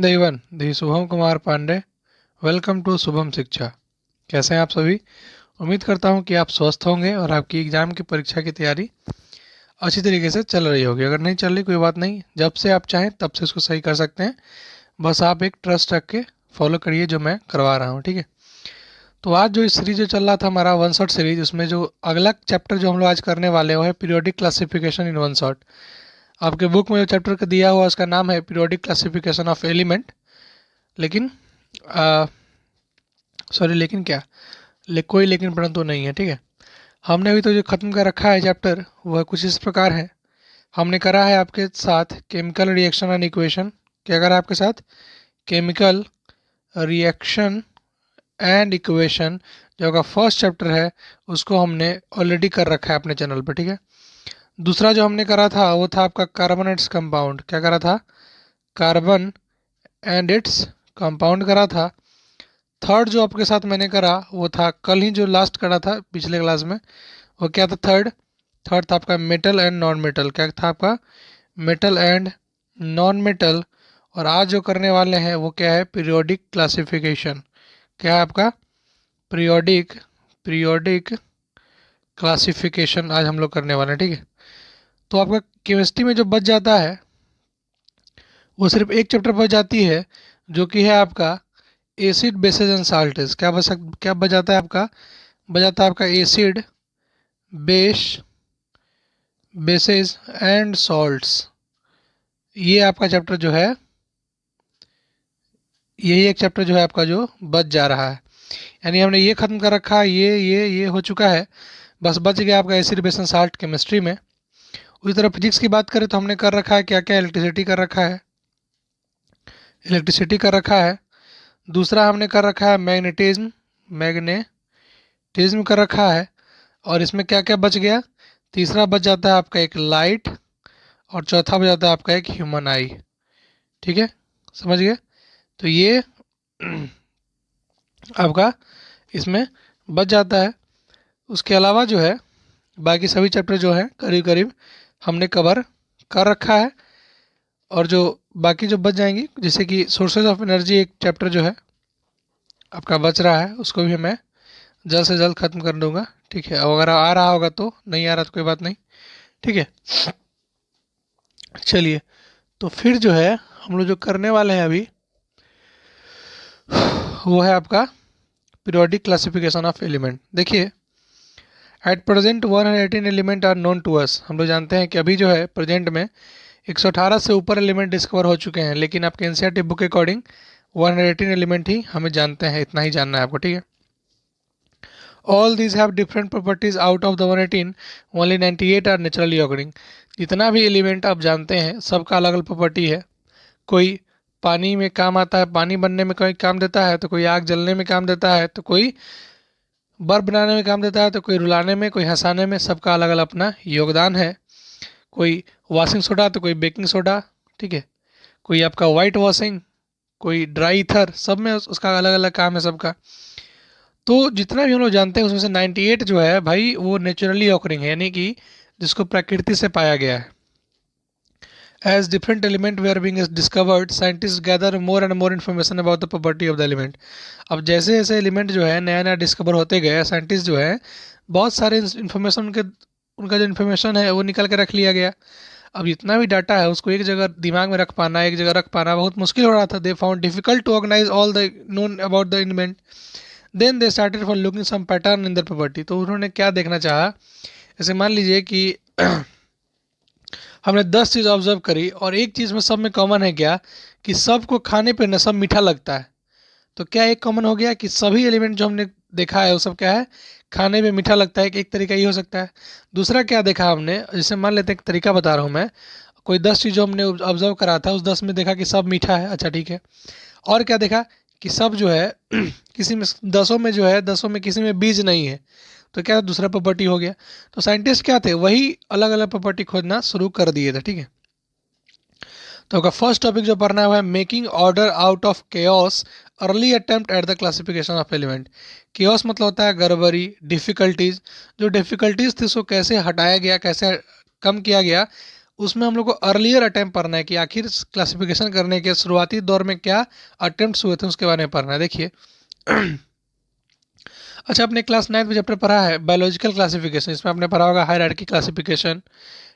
देवन दी Shubham Kumar Pandey. Welcome to Shubham Shiksha. कैसे हैं आप सभी? उम्मीद करता हूं कि आप स्वस्थ होंगे और आपकी एग्ज़ाम की परीक्षा की तैयारी अच्छी तरीके से चल रही होगी। अगर नहीं चल रही कोई बात नहीं, जब से आप चाहें तब से इसको सही कर सकते हैं। बस आप एक ट्रस्ट रख के फॉलो करिए जो मैं करवा रहा हूँ, ठीक है। तो आज जो इस सीरीज जो चल रहा था हमारा वन शॉट सीरीज, उसमें जो अगला चैप्टर जो हम लोग आज करने वाले हैं वो है periodic classification in one shot. आपके बुक में जो चैप्टर का दिया हुआ उसका नाम है पीरियोडिक क्लासिफिकेशन ऑफ एलिमेंट। लेकिन सॉरी, लेकिन क्या, कोई लेकिन परंतु नहीं है, ठीक है। हमने अभी तो जो खत्म कर रखा है चैप्टर वह कुछ इस प्रकार है। हमने करा है आपके साथ केमिकल रिएक्शन एंड इक्वेशन। क्या करा आपके साथ? केमिकल रिएक्शन एंड इक्वेशन जो आपका फर्स्ट चैप्टर है उसको हमने ऑलरेडी कर रखा है अपने चैनल पर, ठीक है। दूसरा जो हमने करा था वो था आपका कार्बन एंड इट्स कंपाउंड। क्या करा था? कार्बन एंड इट्स कंपाउंड करा था। थर्ड जो आपके साथ मैंने करा वो था कल ही जो लास्ट करा था पिछले क्लास में, वो क्या था? थर्ड थर्ड था आपका मेटल एंड नॉन मेटल। क्या था आपका? Metal and non metal. और आज जो करने वाले हैं वो क्या है? Periodic classification. क्या है आपका? पीरियोडिक पीरियोडिक क्लासिफिकेशन आज हम लोग करने वाले हैं, ठीक है। तो आपका केमिस्ट्री में जो बच जाता है वो सिर्फ एक चैप्टर बच जाती है, जो कि है आपका एसिड बेसेस एंड साल्ट्स। क्या बच जाता है आपका? बच जाता है आपका acid base bases and salts. ये आपका चैप्टर जो है, यही एक चैप्टर जो है आपका जो बच जा रहा है। यानी हमने ये खत्म कर रखा है, ये हो चुका है। बस बच गया आपका acid base and salt chemistry में। उसी तरह फिजिक्स की बात करें तो हमने कर रखा है क्या क्या? इलेक्ट्रिसिटी कर रखा है, इलेक्ट्रिसिटी कर रखा है। दूसरा हमने कर रखा है मैग्नेटिज्म, मैग्नेटिज्म कर रखा है। और इसमें क्या क्या बच गया? तीसरा बच जाता है आपका एक लाइट, और चौथा बच जाता है आपका एक ह्यूमन आई, ठीक है। समझ गए? तो ये आपका इसमें बच जाता है। उसके अलावा जो है बाकी सभी चैप्टर जो है करीब करीब हमने कवर कर रखा है। और जो बाकी जो बच जाएंगी, जैसे कि सोर्सेज ऑफ एनर्जी एक चैप्टर जो है आपका बच रहा है, उसको भी मैं जल्द से जल्द ख़त्म कर दूंगा, ठीक है। अगर आ रहा होगा तो, नहीं आ रहा तो कोई बात नहीं, ठीक है। चलिए, तो फिर जो है हम लोग जो करने वाले हैं अभी वो है आपका पीरियोडिक क्लासिफिकेशन ऑफ एलिमेंट। देखिए, at present 118 element are known to us. हम लोग जानते हैं कि अभी जो है प्रेजेंट में 118 से ऊपर एलिमेंट डिस्कवर हो चुके हैं, लेकिन आपके एनसीईआरटी बुक के अकॉर्डिंग 118 एलिमेंट ही हमें जानते हैं। इतना ही जानना है आपको, ठीक है। All these have different properties. Out of the 118 only 98 are naturally occurring. जितना भी एलिमेंट आप जानते हैं सबका अलग अलग प्रॉपर्टी है। कोई पानी में काम आता है, पानी बनने में कोई काम देता है, तो कोई आग जलने में काम देता है, तो कोई बर्फ बनाने में काम देता है, तो कोई रुलाने में, कोई हंसाने में। सबका अलग अलग अपना योगदान है। कोई वॉशिंग सोडा तो कोई बेकिंग सोडा, ठीक है। कोई आपका वाइट वॉशिंग, कोई ड्राई ईथर, सब में उसका अलग अलग काम है सबका। तो जितना भी हम लोग जानते हैं उसमें से 98 जो है भाई वो नेचुरली ऑकरिंग है, यानी कि जिसको प्रकृति से पाया गया है। As different element were being discovered, scientists gather more and more information about the property of the element. अब जैसे जैसे एलिमेंट जो है नया नया डिस्कवर होते गए, साइंटिस्ट जो है बहुत सारे इन्फॉर्मेशन उनका जो इन्फॉर्मेशन है वो निकल के रख लिया गया। अब जितना भी डाटा है उसको एक जगह दिमाग में रख पाना, एक जगह रख पाना बहुत मुश्किल हो रहा था। They found difficult to organise all the known about the element. Then they started for looking some pattern in the property. तो उन्होंने क्या देखना चाहा, जैसे मान लीजिए कि हमने 10 चीज़ ऑब्जर्व करी और एक चीज़ में सब में कॉमन है क्या, कि सबको खाने पे न सब मीठा लगता है। तो क्या एक कॉमन हो गया कि सभी एलिमेंट जो हमने देखा है वो सब क्या है, खाने में मीठा लगता है। कि एक तरीका ये हो सकता है। दूसरा क्या देखा हमने, जैसे मान लेते हैं एक तरीका बता रहा हूँ मैं। कोई 10 चीज़ जो हमने ऑब्जर्व करा था उस 10 में देखा कि सब मीठा है, अच्छा ठीक है। और क्या देखा कि सब जो है किसी में 10 में जो है 10 में किसी में बीज नहीं है। तो क्या दूसरा प्रॉपर्टी हो गया। तो साइंटिस्ट क्या थे, वही अलग अलग प्रॉपर्टी खोजना शुरू कर दिए थे, ठीक है। तो आपका फर्स्ट टॉपिक जो पढ़ना है वो है making order out of chaos, early attempt at the classification of element. Chaos मतलब होता है गड़बड़ी, डिफिकल्टीज। जो डिफिकल्टीज थी उसको कैसे हटाया गया, कैसे कम किया गया, उसमें हम लोग को अर्लियर अटेम्प्ट पढ़ना है कि आखिर क्लासिफिकेशन करने के शुरुआती दौर में क्या अटेम्प्ट्स हुए थे उसके बारे में पढ़ना है। देखिए अच्छा, आपने क्लास 9 में चैप्टर पढ़ा है बायोलॉजिकल क्लासिफिकेशन, इसमें आपने पढ़ा होगा हायरार्की क्लासिफिकेशन,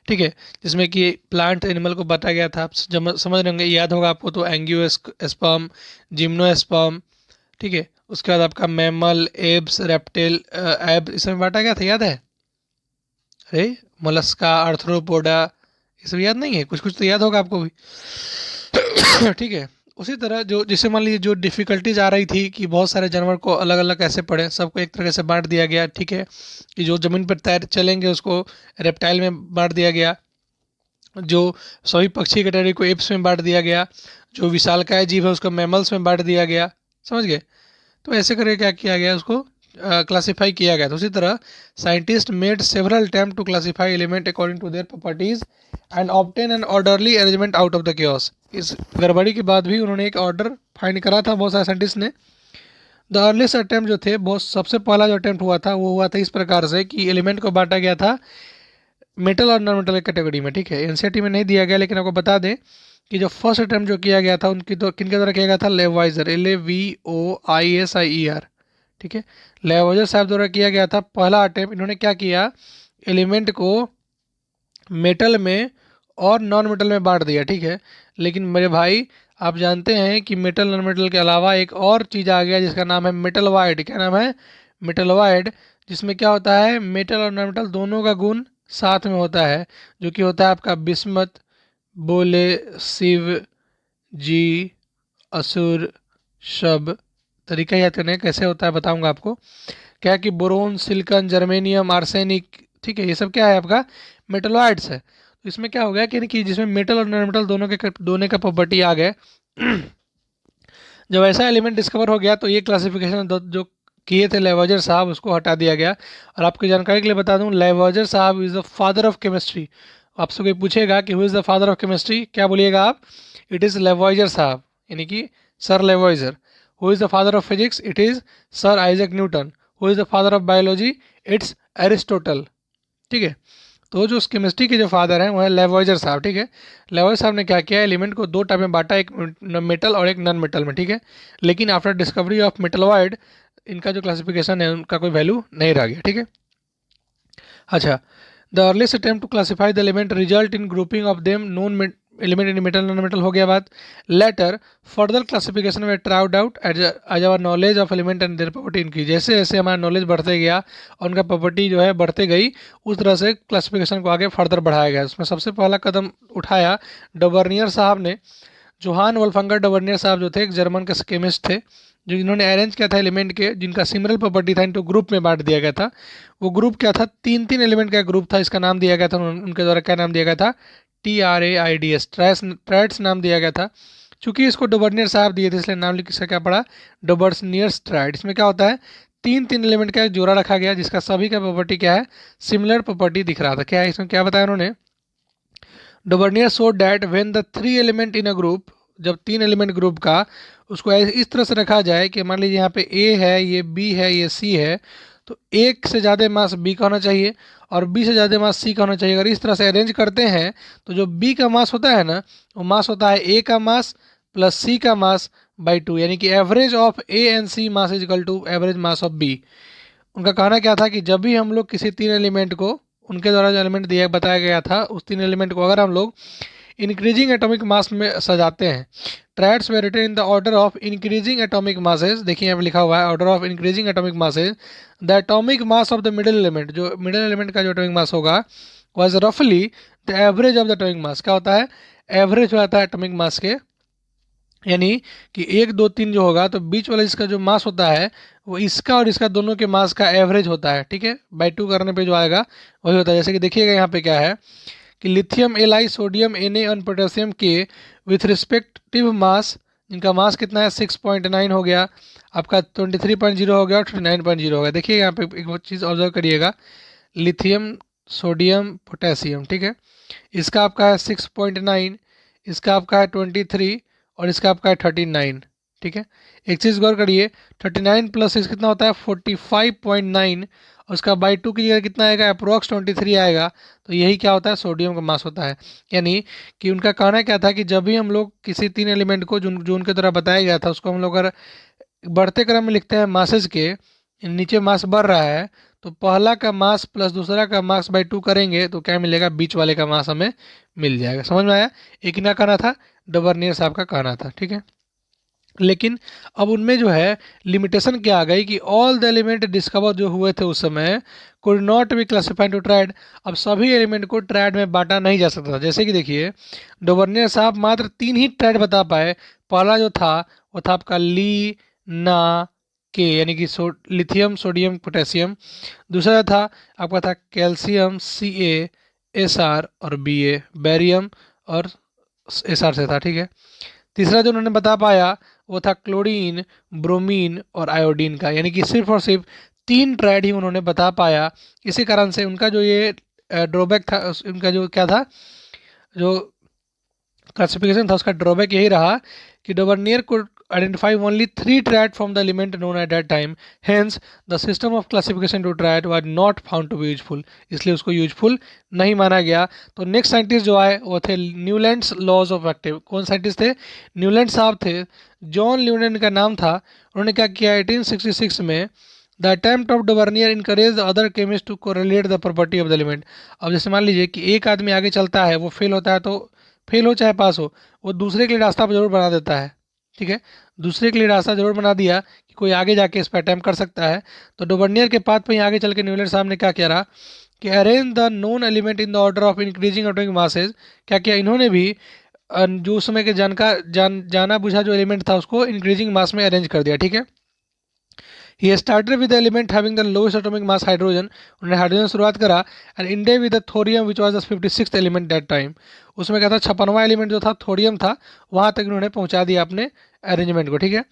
ठीक है, जिसमें कि प्लांट एनिमल को बताया गया था। आप समझ रहे होंगे, याद होगा आपको तो एंजियोस्पर्म, जिम्नोस्पर्म, ठीक है, उसके बाद आपका मैमल, एब्स, रेप्टिल, एब, इसमें बांटा गया था, याद है? अरे मोलस्का, आर्थ्रोपोडा, ये सब याद नहीं है? कुछ कुछ तो याद होगा आपको भी ठीक है। उसी तरह जो जिसे मान लीजिए जो डिफ़िकल्टीज आ रही थी कि बहुत सारे जानवर को अलग अलग कैसे पढ़ें, सबको एक तरह से बांट दिया गया, ठीक है, कि जो ज़मीन पर तैर चलेंगे उसको रेप्टाइल में बांट दिया गया, जो सभी पक्षी कैटेगरी को एप्स में बांट दिया गया, जो विशालकाय जीव है उसको मैमल्स में बांट दिया गया, समझ गए? तो ऐसे करके क्या किया गया, उसको क्लासीफाई किया गया। तो उसी तरह scientist made several attempt to classify element according to their properties and obtain an orderly arrangement out of the chaos। इस गड़बड़ी के बाद भी उन्होंने एक ऑर्डर फाइंड करा था बहुत सारे साइंटिस्ट ने। द अर्लीस्ट अटेम्प्ट जो थे, बहुत सबसे पहला जो अटेम्प्ट हुआ था वो हुआ था इस प्रकार से कि एलिमेंट को बांटा गया था मेटल और नॉन मेटल कैटेगरी में, ठीक है। एनसीईआरटी में नहीं दिया गया, लेकिन आपको बता दें कि जो फर्स्ट अटेम्प्ट जो किया गया था उनकी तो किनके द्वारा किया गया था, लेवाइजर, LAVOISIER, ठीक है, लेवाइजर साहब द्वारा किया गया था पहला अटेम्प्ट। इन्होंने क्या किया, एलिमेंट को मेटल में और नॉन मेटल में बांट दिया, ठीक है। लेकिन मेरे भाई आप जानते हैं कि मेटल नॉन मेटल के अलावा एक और चीज़ आ गया जिसका नाम है मेटल वाइड। क्या नाम है? मेटल वाइड, जिसमें क्या होता है, मेटल और नॉन मेटल दोनों का गुण साथ में होता है, जो कि होता है आपका बिस्मत, बोले, शिव, जी, असुर, शब। तरीका याद करने का कैसे होता है बताऊंगा आपको। क्या है कि बोरोन, सिलिकॉन, जर्मेनियम, आर्सेनिक, ठीक है, ये सब क्या है आपका मेटलॉइड्स है। तो इसमें क्या हो गया कि जिसमें मेटल और नॉन मेटल दोनों का प्रॉपर्टी आ गए जब ऐसा एलिमेंट डिस्कवर हो गया तो ये क्लासिफिकेशन जो किए थे लेवाइजर साहब, उसको हटा दिया गया। और आपकी जानकारी के लिए बता दूं, लेवाइजर साहब is the father of chemistry. आपसे कोई पूछेगा कि who is the father of chemistry, क्या बोलिएगा आप? इट इज़ लेवाइजर साहब, यानी कि sir Lavoisier. Who is the father of physics? It is sir Isaac Newton. Who is the father of biology? It's Aristotle, ठीक है। तो जो उस केमिस्ट्री के जो फादर हैं वो है लेवाइजर साहब, ठीक है। लेवाइजर साहब ने क्या किया, एलिमेंट को दो टाइप में बांटा, एक मेटल और एक नॉन मेटल में, ठीक है। लेकिन आफ्टर डिस्कवरी ऑफ मेटलॉइड इनका जो क्लासिफिकेशन है उनका कोई वैल्यू नहीं रह गया, ठीक है। अच्छा, the earliest attempt to classify the element result in grouping of them non element in metal non metal हो गया बात। लेटर फर्दर क्लासिफिकेशन में tried out as our knowledge of element and their property इनकी, जैसे जैसे हमारा knowledge बढ़ते गया और उनका प्रॉपर्टी जो है बढ़ते गई, उस तरह से क्लासिफिकेशन को आगे फर्दर बढ़ाया गया। उसमें सबसे पहला कदम उठाया डबर्नियर साहब ने। जोहान वोल्फंगर डबर्नियर साहब जो थे एक जर्मन के केमिस्ट थे, जो इन्होंने अरेंज किया था एलिमेंट के जिनका सिमिलर प्रॉपर्टी था, इनको ग्रुप में बांट दिया गया था। वो ग्रुप क्या था, तीन तीन एलिमेंट का ग्रुप था। इसका नाम दिया गया था उनके द्वारा, क्या नाम दिया गया था, TRAIDS, ट्रैट्स नाम दिया गया था। चूंकि इसको डोबर्नियर साहब दिए थे इसलिए नाम इसका क्या पड़ा, डोबर्नियर्स ट्राइड। इसमें क्या होता है, तीन तीन एलिमेंट का एक जोड़ा रखा गया जिसका सभी का प्रॉपर्टी क्या है, सिमिलर प्रॉपर्टी दिख रहा था। क्या है इसमें, क्या बताया उन्होंने, Dobereiner show that when the three element in a group, जब तीन एलिमेंट ग्रुप का उसको इस तरह से रखा जाए कि मान लीजिए यहाँ पे ए है, ये बी है, ये सी है, तो एक से ज़्यादा मास बी का होना चाहिए और बी से ज़्यादा मास सी का होना चाहिए। अगर इस तरह से अरेंज करते हैं तो जो बी का मास होता है ना, वो मास होता है ए का मास प्लस सी का मास बाई 2, यानी कि average of A and C mass is equal to average mass of B. उनका कहना क्या था कि जब भी हम लोग किसी तीन एलिमेंट को, उनके द्वारा जो एलिमेंट दिया बताया गया था, उस तीन एलिमेंट को अगर हम लोग इंक्रीजिंग एटॉमिक मास में सजाते हैं, triads were written in the order of increasing atomic masses. देखिए यहाँ पे लिखा हुआ है order of increasing atomic masses. The atomic mass of the middle element, जो मिडिल एलिमेंट का जो एटॉमिक मास होगा, वाज रफली the average of the atomic mass. क्या होता है, एवरेज हो जाता है एटॉमिक मास के, यानी कि एक दो तीन जो होगा तो बीच वाला इसका जो मास होता है वो इसका और इसका दोनों के मास का एवरेज होता है, ठीक है। बाई 2 करने पे जो आएगा वही होता है। जैसे कि देखिएगा यहाँ पे क्या है कि लिथियम Li, सोडियम Na और पोटेशियम के विथ रिस्पेक्टिव मास, इनका मास कितना है 6.9 हो गया, आपका 23.0 हो गया और 29.0 हो गया। देखिए यहाँ पे एक चीज़ ऑब्जर्व करिएगा, लिथियम, सोडियम, पोटेशियम, ठीक है, इसका आपका है 6.9, इसका आपका है 23 और इसका आपका है 39, ठीक है। एक चीज़ गौर करिए, 39 प्लस 6 कितना होता है 45.9 उसका बाई 2 कीजिएगा कितना आएगा, अप्रोक्स 23 आएगा। तो यही क्या होता है, सोडियम का मास होता है। यानी कि उनका कहना क्या था कि जब भी हम लोग किसी 3 एलिमेंट को जो जो उनके द्वारा बताया गया था उसको हम लोग अगर बढ़ते क्रम में लिखते हैं मासेस के, नीचे मास बढ़ रहा है तो पहला का मास प्लस दूसरा का मास बाई 2 करेंगे तो क्या मिलेगा, बीच वाले का मास हमें मिल जाएगा। समझ में आया? एक ना कहना था, डबर्नियर साहब का कहना था, ठीक है। लेकिन अब उनमें जो है लिमिटेशन क्या आ गई कि ऑल द एलिमेंट डिस्कवर जो हुए थे उस समय could not be classified to triad. अब सभी एलिमेंट को ट्राइड में बांटा नहीं जा सकता। जैसे कि देखिए डोबर्नियर साहब मात्र 3 ही ट्राइड बता पाए। पहला जो था वो था आपका ली ना के, यानी कि लिथियम सोडियम पोटेशियम। दूसरा था आपका था कैल्शियम सी एस आर और बी ए, बैरियम और एस आर से था, ठीक है। तीसरा जो उन्होंने बता पाया वो था क्लोरीन ब्रोमीन और आयोडीन का, यानी कि सिर्फ और सिर्फ 3 ट्राइड ही उन्होंने बता पाया। इसी कारण से उनका जो ये ड्रॉबैक था, उनका जो क्या था, जो क्लासिफिकेशन था उसका ड्रॉबैक यही रहा कि डोबर्नियर could identify only 3 triad from the element known at that time. Hence, the system of classification to triad was not found to be useful. इसलिए उसको यूजफुल नहीं माना गया। तो नेक्स्ट साइंटिस्ट जो आए वो थे न्यूलैंड्स लॉज ऑफ एक्टिव। कौन साइंटिस्ट थे? न्यूलैंड साहब थे। जॉन न्यूलैंड का नाम था। उन्होंने क्या किया 1866 में the attempt of Dobereiner encourage other chemist to correlate the property of the element. अब जैसे मान लीजिए कि एक आदमी आगे चलता है, वो फेल होता है, तो फेल हो चाहे पास हो, वो दूसरे के लिए रास्ता जरूर बना देता है, ठीक है। दूसरे के लिए रास्ता जरूर बना दिया कि कोई आगे जाके इस पर अटैम्प्ट कर सकता है। तो डोबर्नियर के पाथ पर ही आगे चल के न्यूलैंड साहब ने क्या किया रहा कि arrange the known element in the order of increasing atomic masses. क्या किया इन्होंने भी, जो उस समय के जाना बुझा जो एलिमेंट था उसको इंक्रीजिंग मास में अरेंज कर दिया, ठीक है। He started with the element having the lowest atomic mass hydrogen. उन्होंने हाइड्रोजन शुरुआत करा and ended with the thorium which was the 56th element that time. उसमें क्या था, 56वां एलिमेंट जो था थोरियम था, वहां तक उन्होंने पहुंचा दिया अपने अरेंजमेंट को, ठीक है।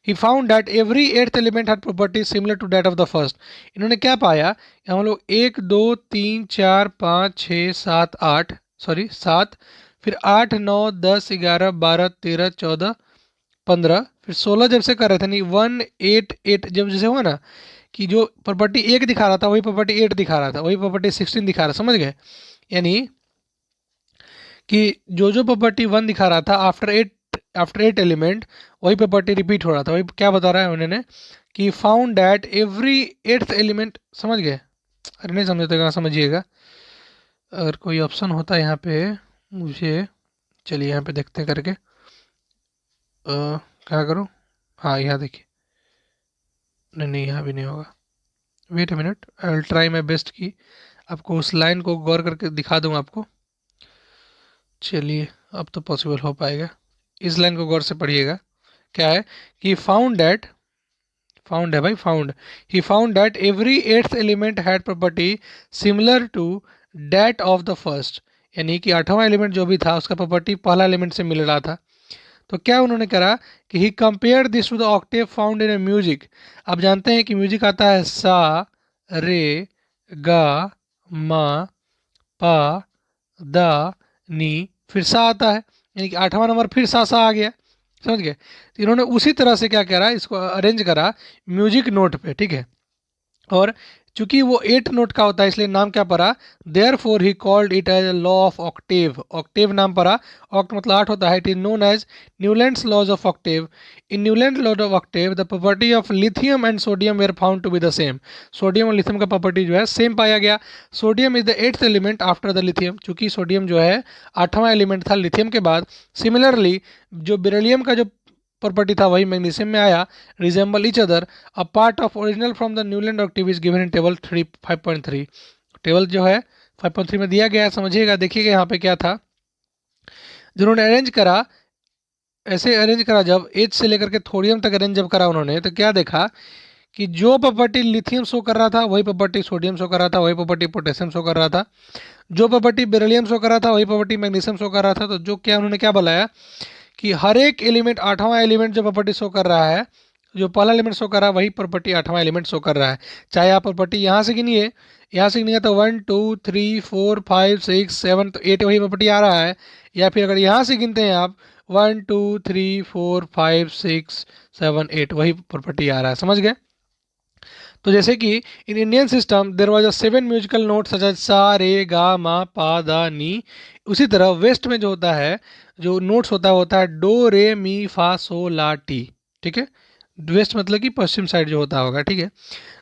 He found that every eighth element had properties similar to that of the first. इन्होंने क्या पाया, हम लोग 1 2 3 4 5 6 7 8 7, फिर 8 9 10 11 12 13 14 15, फिर 16 जब से कर रहे थे, नहीं 1 8 8 जब जैसे हुआ ना कि जो प्रॉपर्टी 1 दिखा रहा था वही प्रॉपर्टी 8 दिखा रहा था, वही प्रॉपर्टी 16 दिखा रहा, समझ गए। यानी कि जो प्रॉपर्टी 1 दिखा रहा था आफ्टर 8 एलिमेंट, वही प्रॉपर्टी रिपीट हो रहा था। वही क्या बता रहा है उन्होंने कि found that every 8th element, समझ गए। अरे नहीं समझे तो कहाँ समझिएगा, अगर कोई ऑप्शन होता है यहाँ पे मुझे, चलिए यहाँ पे देखते करके क्या करूँ, हाँ यहाँ देखिए, नहीं नहीं यहाँ भी नहीं होगा, wait a minute, I will try my best की आपको उस लाइन को गौर करके दिखा दूँ आपको। चलिए अब तो पॉसिबल हो पाएगा, इस लाइन को गौर से पढ़िएगा। क्या है कि फाउंड है भाई, found he found that every 8th element had property similar to that of the first. यानी कि 8वां एलिमेंट जो भी था उसका प्रॉपर्टी पहला एलिमेंट से मिल रहा था। तो क्या उन्होंने करा कि he compare this to the octave found in a music. आप जानते हैं कि म्यूजिक आता है सा रे गा मा पा दा नी, फिर सा आता है, यानी कि 8वां नंबर फिर सा आ गया, समझ गए। तो इन्होंने उसी तरह से क्या करा, इसको अरेंज करा म्यूजिक नोट पे, ठीक है। और चूंकि वो 8 नोट का होता है इसलिए नाम क्या पड़ा, therefore he called it as law of octave. Octave नाम पड़ा, ऑक्ट मतलब 8 होता है, it is known as Newlands laws of octave. In Newland laws of octave the property of lithium and sodium were found to be the same. Sodium और lithium का property जो है same पाया गया। Sodium is the 8th element after the lithium, चूंकि sodium जो है 8वां element था लिथियम के बाद। सिमिलरली जो बेरिलियम का जो प्रॉपर्टी था वही मैग्नीशियम में आया, resemble each other. A part of original from the Newland octave is given in table 5.3। Table जो है 5.3 में दिया गया है, समझिएगा। देखिएगा यहाँ पे क्या था, जिन्होंने अरेंज करा, ऐसे अरेंज करा जब एच से लेकर के थोरियम तक अरेंज जब करा उन्होंने, तो क्या देखा कि जो प्रॉपर्टी लिथियम शो कर रहा था वही प्रॉपर्टी सोडियम शो कर रहा था, वही प्रॉपर्टी पोटेशियम शो कर रहा था, जो प्रॉपर्टी बेरिलियम शो कर रहा था वही प्रॉपर्टी मैग्नीशियम शो कर रहा था। तो जो क्या उन्होंने क्या बताया कि हर एक एलिमेंट 8वां एलिमेंट जो प्रॉपर्टी शो कर रहा है, जो पहला एलिमेंट शो कर रहा है वही प्रॉपर्टी 8वां एलिमेंट शो कर रहा है। चाहे आप प्रॉपर्टी यहाँ से गिनिए, यहाँ से गिनिए तो 1 2 3 4 5 6 7 तो 8 वही प्रॉपर्टी आ रहा है, या फिर अगर यहाँ से गिनते हैं आप 1 2 3 4 5 6 7 8 वही प्रॉपर्टी आ रहा है, समझ गए। तो जैसे कि in Indian system there was a 7 musical note such as sa re गा मा पा दा नी। उसी तरह वेस्ट में जो होता है, जो नोट्स होता है डो रे मी फा सो ला टी। ठीक है, वेस्ट मतलब कि पश्चिम साइड जो होता होगा। ठीक है,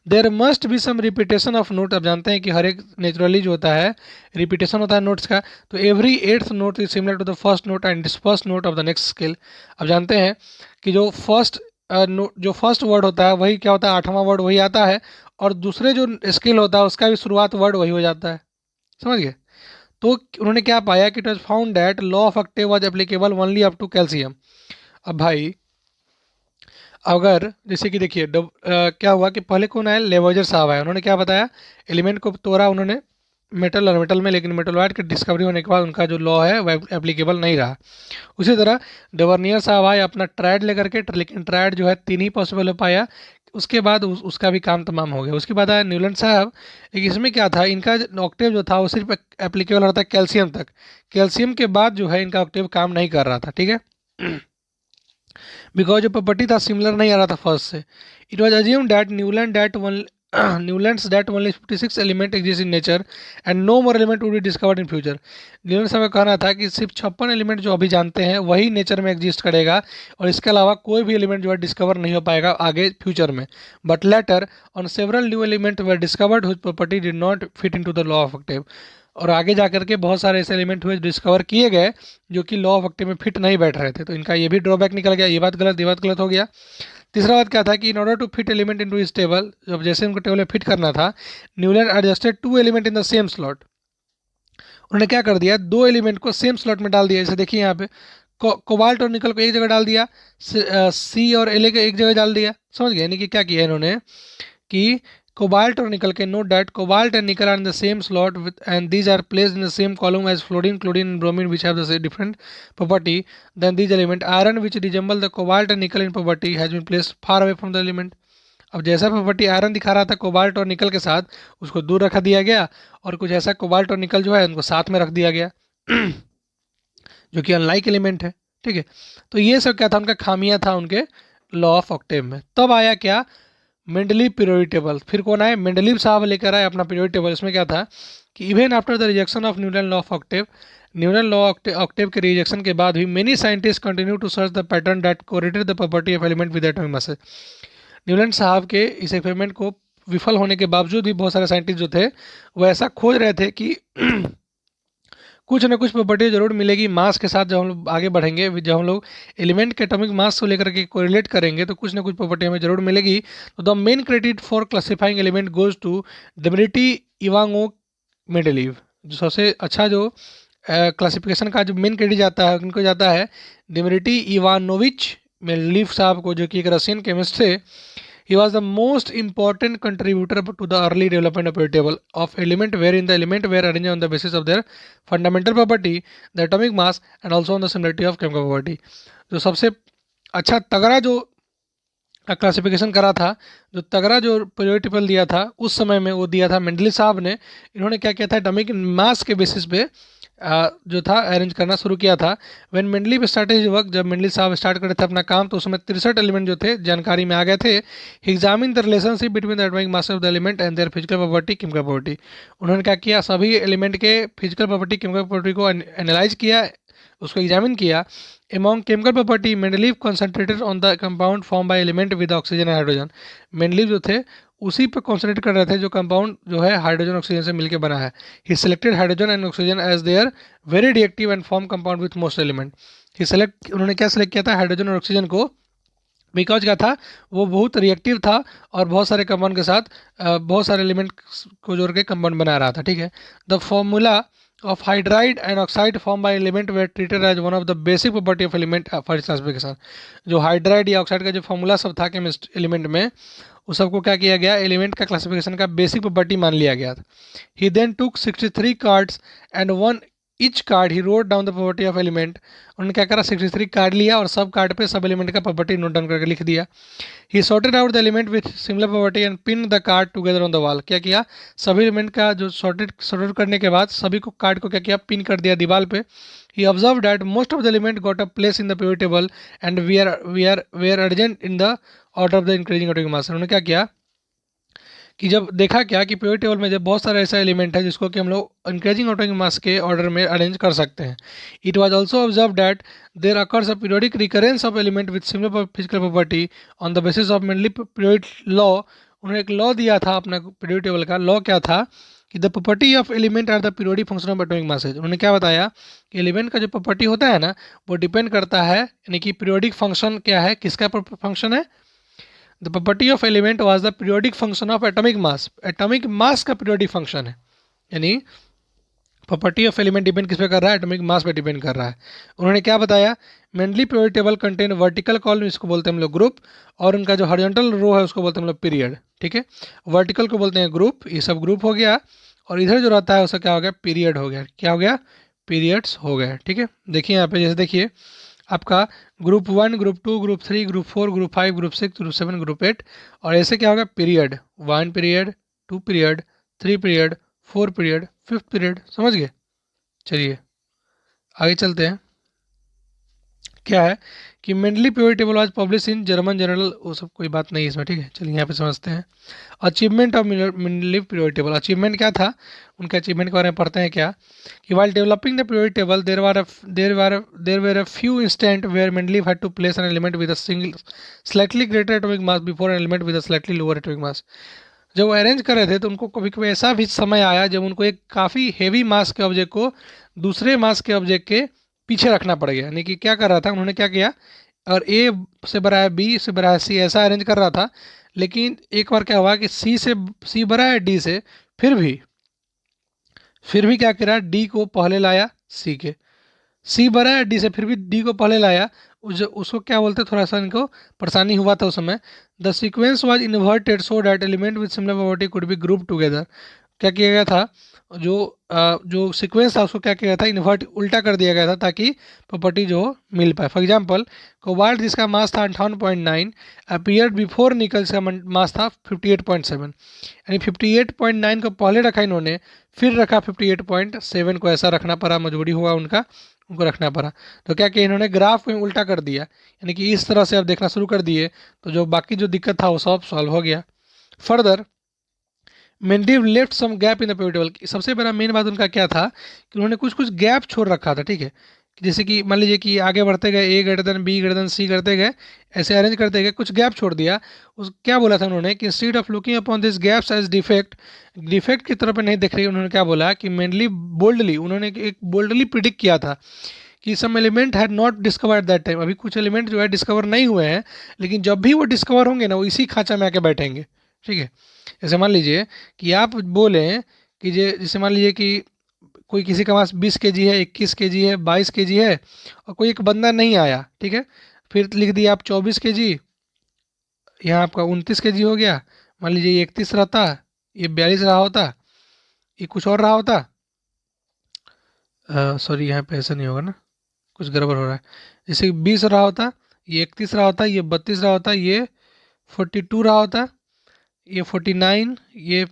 there must be some repetition of note. अब जानते हैं कि हर एक नेचुरली जो होता है रिपीटेशन होता है नोट्स का। तो every eighth note is similar to the first note and first note of the next scale. अब जानते हैं कि जो फर्स्ट वर्ड होता है वही क्या होता है, आठवां वर्ड वही आता है, और दूसरे जो स्केल होता है उसका भी शुरुआत वर्ड वही हो जाता है। समझ गए? तो उन्होंने क्या पाया कि it was found that law of octave was applicable only up to calcium. अब भाई अगर जैसे कि देखिए क्या हुआ कि पहले कौन आया, लेवोजर साहब आए, उन्होंने क्या बताया, एलिमेंट को तोड़ा उन्होंने मेटल और मेटल में, लेकिन मेटलॉइड की डिस्कवरी होने के बाद उनका जो लॉ है वह एप्लीकेबल नहीं रहा। उसी तरह डेवर्नियर साहब आए अपना ट्रायड लेकर के, लेकिन ट्रायड जो है 3 ही पॉसिबल हो पाया। उसके बाद उसका भी काम तमाम हो गया। उसके बाद आया न्यूलैंड साहब। लेकिन इसमें क्या था, इनका ऑक्टेव जो था वो सिर्फ एप्लीकेबल हो रहा था कैल्शियम तक। कैल्शियम के बाद जो है इनका ऑक्टेव काम नहीं कर रहा था। ठीक है, बिकॉज जो प्रॉपर्टी था सिमिलर नहीं आ रहा था फर्स्ट से। It was assume that Newlands that only 56 element exist in nature and no more element would be discovered in future. Newland साहब का कहना था कि सिर्फ 56 एलिमेंट जो अभी जानते हैं वही नेचर में एग्जिस्ट करेगा, और इसके अलावा कोई भी एलिमेंट जो है डिस्कवर नहीं हो पाएगा आगे फ्यूचर में। But later on several new element were discovered whose property did not fit into the law of octave. और आगे जाकर के बहुत सारे ऐसे एलिमेंट हुए डिस्कवर किए गए जो कि लॉ ऑफ ऑक्टेव में फिट नहीं बैठ रहे थे। तो इनका ये भी ड्रॉबैक निकल गया, ये बात गलत हो गया। तीसरा बात क्या था कि in order to fit element into इस टेबल, जब जैसे उनको टेबल में फिट करना था, Newland adjusted 2 element in the same slot. उन्होंने क्या कर दिया, 2 एलिमेंट को सेम स्लॉट में डाल दिया। जैसे देखिए यहाँ पे कोबाल्ट और निकल को एक जगह डाल दिया, सी और एल को एक जगह डाल दिया। समझ गए? यानी कि क्या किया इन्होंने कि cobalt और nickel can note that cobalt and nickel are in the same slot with, and these are placed in the same column as fluorine, chlorine and bromine, which have the same different property than these element. Iron which resemble the cobalt and nickel in property has been placed far away from the element. अब जैसा property iron दिखा रहा था cobalt और निकल के साथ, उसको दूर रखा दिया गया, और कुछ ऐसा कोबाल्ट और निकल जो है उनको साथ में रख दिया गया जो कि अनलाइक एलिमेंट है। ठीक है, तो ये सब क्या था, उनका खामियां था उनके लॉ ऑफ ऑक्टेव में। तब आया क्या, मेंडलीव पीरियोडिक टेबल। फिर कौन आए, मेंडलीव साहब लेकर आए अपना पीरियोडिक टेबल। इसमें क्या था कि even after the rejection of Newton law of octave, Newton law octave के रिजेक्शन के बाद भी many scientist continue to search the pattern that correlated the property of element with atomic mass. Newland साहब के इस एक्सपेरिमेंट को विफल होने के बावजूद भी बहुत सारे साइंटिस्ट जो थे वो ऐसा खोज रहे थे कि कुछ ना कुछ प्रॉपर्टी जरूर मिलेगी मास के साथ। जब हम लोग आगे बढ़ेंगे, जब हम लोग एलिमेंट के एटॉमिक मास को लेकर के कोरिलेट करेंगे तो कुछ ना कुछ प्रॉपर्टी हमें जरूर मिलेगी। तो the main credit for classifying element goes to Dmitri Ivanovich Mendeleev. जो सबसे अच्छा जो क्लासिफिकेशन का जो मेन क्रेडिट जाता है उनको जाता है डिमिट्री इवानोविच मेंडलीव साहब को, जो कि एक रशियन केमिस्ट थे। He was the most important contributor to the early development of periodic table of element, wherein the element were arranged on the basis of their fundamental property, the atomic mass, and also on the similarity of chemical property. जो सबसे अच्छा तगड़ा जो classification करा था, जो तगड़ा जो पीरियोडिक टेबल दिया था उस समय में, वो दिया था मेंडली साहब ने। इन्होंने क्या किया था, एटॉमिक मास के बेसिस पे जो था अरेंज करना शुरू किया था। When Mendeley started his work, जब मेंडली साहब स्टार्ट करे थे अपना काम, तो उसमें 63 एलिमेंट जो थे जानकारी में आ गए थे। He examine the relationship between the atomic mass of the element and their physical property, chemical property. उन्होंने क्या किया, सभी एलिमेंट के फिजिकल प्रॉपर्टी, केमिकल प्रॉपर्टी को एनालाइज किया, उसको एग्जामिन किया। Among chemical property, Mendeleev concentrated on the compound formed by element with oxygen and hydrogen. Mendeleev जो थे उसी पर कॉन्सेंट्रेट कर रहे थे जो कंपाउंड जो है हाइड्रोजन ऑक्सीजन से मिलकर बना है। He selected hydrogen and oxygen as their very reactive and form compound with most element. उन्होंने क्या सिलेक्ट किया था, हाइड्रोजन और ऑक्सीजन को, बिकॉज क्या था, वो बहुत रिएक्टिव था और बहुत सारे कंपाउंड के साथ बहुत सारे एलिमेंट को जोड़ के कंपाउंड बना रहा था। ठीक है, the formula of hydride and oxide formed by element were treated as one of the basic property of element for its classification। जो हाइड्राइड या ऑक्साइड का जो फॉर्मूला सब था केमिस्ट एलिमेंट में, उस सबको क्या किया गया, एलिमेंट का क्लासिफिकेशन का बेसिक प्रॉपर्टी मान लिया गया था। He then took 63 cards and on each card he wrote down the property of element. उन्होंने क्या करा, 63 कार्ड लिया और सब कार्ड पे सब एलिमेंट का प्रॉपर्टी नोट डाउन करके लिख दिया। He sorted out the element with similar property and pin the card together on the wall. क्या किया, सभी एलिमेंट का जो सॉर्टेड करने के बाद सभी को कार्ड को क्या किया, पिन कर दिया दीवार पे। He observe that most of the element got a place in the periodic table and we are arranged in the order of the increasing atomic mass. उन्होंने क्या किया कि जब देखा क्या कि पीरियोडिक टेबल में जब बहुत सारा ऐसा एलिमेंट है जिसको कि हम लोग इंक्रीजिंग एटॉमिक मास के ऑर्डर में अरेंज कर सकते हैं। It was also observe that there occurs a periodic recurrence of element with similar physical property on the basis of mainly periodic law. उन्होंने एक लॉ दिया था अपना पीरियोडिक टेबल का। लॉ क्या था कि the property of element are the periodic function of atomic masses. उन्होंने क्या बताया कि एलिमेंट का जो प्रॉपर्टी होता है ना वो डिपेंड करता है, यानी कि पीरियोडिक फंक्शन क्या है, किसका फंक्शन है। The property of element was the periodic function of atomic mass. Atomic mass का पीरियोडिक फंक्शन है, यानी प्रॉपर्टी ऑफ एलिमेंट डिपेंड किस पे कर रहा है, एटॉमिक मास पे डिपेंड कर रहा है। उन्होंने क्या बताया, mainly periodic table contain vertical column, इसको बोलते हैं हम लोग ग्रुप, और उनका जो हॉरिजॉन्टल रो है उसको बोलते हैं हम लोग पीरियड। ठीक है, वर्टिकल को बोलते हैं ग्रुप, ये सब ग्रुप हो गया, और इधर जो रहता है उसका क्या हो गया, पीरियड हो गया। क्या हो गया, पीरियड्स हो गए। ठीक है, देखिए यहाँ पे जैसे देखिए आपका group 1, group 2, group 3, group 4, group 5, group 6, group 7, group 8, और ऐसे क्या होगा, period 1 period, 2 period, 3 period, 4 period, 5th period. समझ गए। चलिए आगे चलते हैं। क्या है कि मेनली पीरियोडिक टेबल आज पब्लिश इन जर्मन जर्नल, वो सब कोई बात नहीं है इसमें। ठीक है, चलिए यहाँ पे समझते हैं achievement of mainly periodic table. Achievement क्या था, उनके अचीवमेंट के बारे में पढ़ते हैं। क्या कि while developing the periodic table there were a few instant where mainly had to place an element with a single slightly greater atomic mass before an element with a slightly lower atomic mass. जब वो arrange कर रहे थे तो उनको कभी कभी ऐसा भी समय आया जब उनको एक काफ़ी हेवी मास के ऑब्जेक्ट को दूसरे मास के ऑब्जेक्ट के पीछे रखना पड़ गया। यानी कि क्या कर रहा था, उन्होंने क्या किया, और ए से बड़ा है बी से बड़ा है सी, ऐसा अरेंज कर रहा था। लेकिन एक बार क्या हुआ कि सी बड़ा है डी से, फिर भी क्या करा, डी को पहले लाया सी के, सी बड़ा है डी से फिर भी डी को पहले लाया। उसको क्या बोलते हैं, थोड़ा सा इनको परेशानी हुआ था उस समय। The sequence was inverted so that element with similar property could be group together. क्या किया गया था, जो सीक्वेंस था उसको क्या किया गया था, इन्वर्ट उल्टा कर दिया गया था ताकि प्रॉपर्टी जो मिल पाए। फॉर एग्जांपल कोबाल्ट जिसका मास था 58.9 अपीयर्ड बिफोर निकल, जिसका मास था 58.7, यानी 58.9 को पहले रखा इन्होंने, फिर रखा 58.7 को, ऐसा रखना पड़ा, मजबूरी हुआ उनको रखना पड़ा। तो क्या किया इन्होंने, ग्राफ में उल्टा कर दिया, यानी कि इस तरह से आप देखना शुरू कर दिए, तो जो बाकी जो दिक्कत था वो सब सॉल्व हो गया। Further Mendeleev left some gap in the periodic table. सबसे बड़ा मेन बात उनका क्या था कि उन्होंने कुछ कुछ गैप छोड़ रखा था। ठीक है, जैसे कि मान लीजिए कि आगे बढ़ते गए A greater than B greater than C करते गए, ऐसे अरेंज करते गए, कुछ गैप छोड़ दिया। उस क्या बोला था उन्होंने कि instead of looking upon this gaps as defect की तरह पे नहीं देख रही, उन्होंने क्या बोला कि मेनली बोल्डली, उन्होंने एक बोल्डली प्रिडिक्ट किया था कि some element had not discover at that time. अभी कुछ एलिमेंट जो है डिस्कवर नहीं हुए हैं, लेकिन जब भी वो डिस्कवर होंगे ना वो इसी खांचा में आके बैठेंगे। ठीक है, जैसे मान लीजिए कि आप बोलें कि जैसे मान लीजिए कि कोई किसी का मास 20 kg है, 21 kg है, 22 kg है, और कोई एक बंदा नहीं आया। ठीक है, फिर लिख दिया आप 24 kg, यहाँ आपका 29 kg हो गया। मान लीजिए ये 31 रहता, ये 42 रहा होता, ये कुछ और रहा होता, सॉरी यहाँ पे ऐसा नहीं होगा ना, कुछ गड़बड़ हो रहा है। जैसे 20 रहा होता, ये 31 रहा होता, ये 32 रहा होता, ये 42 रहा होता, ये 49, ये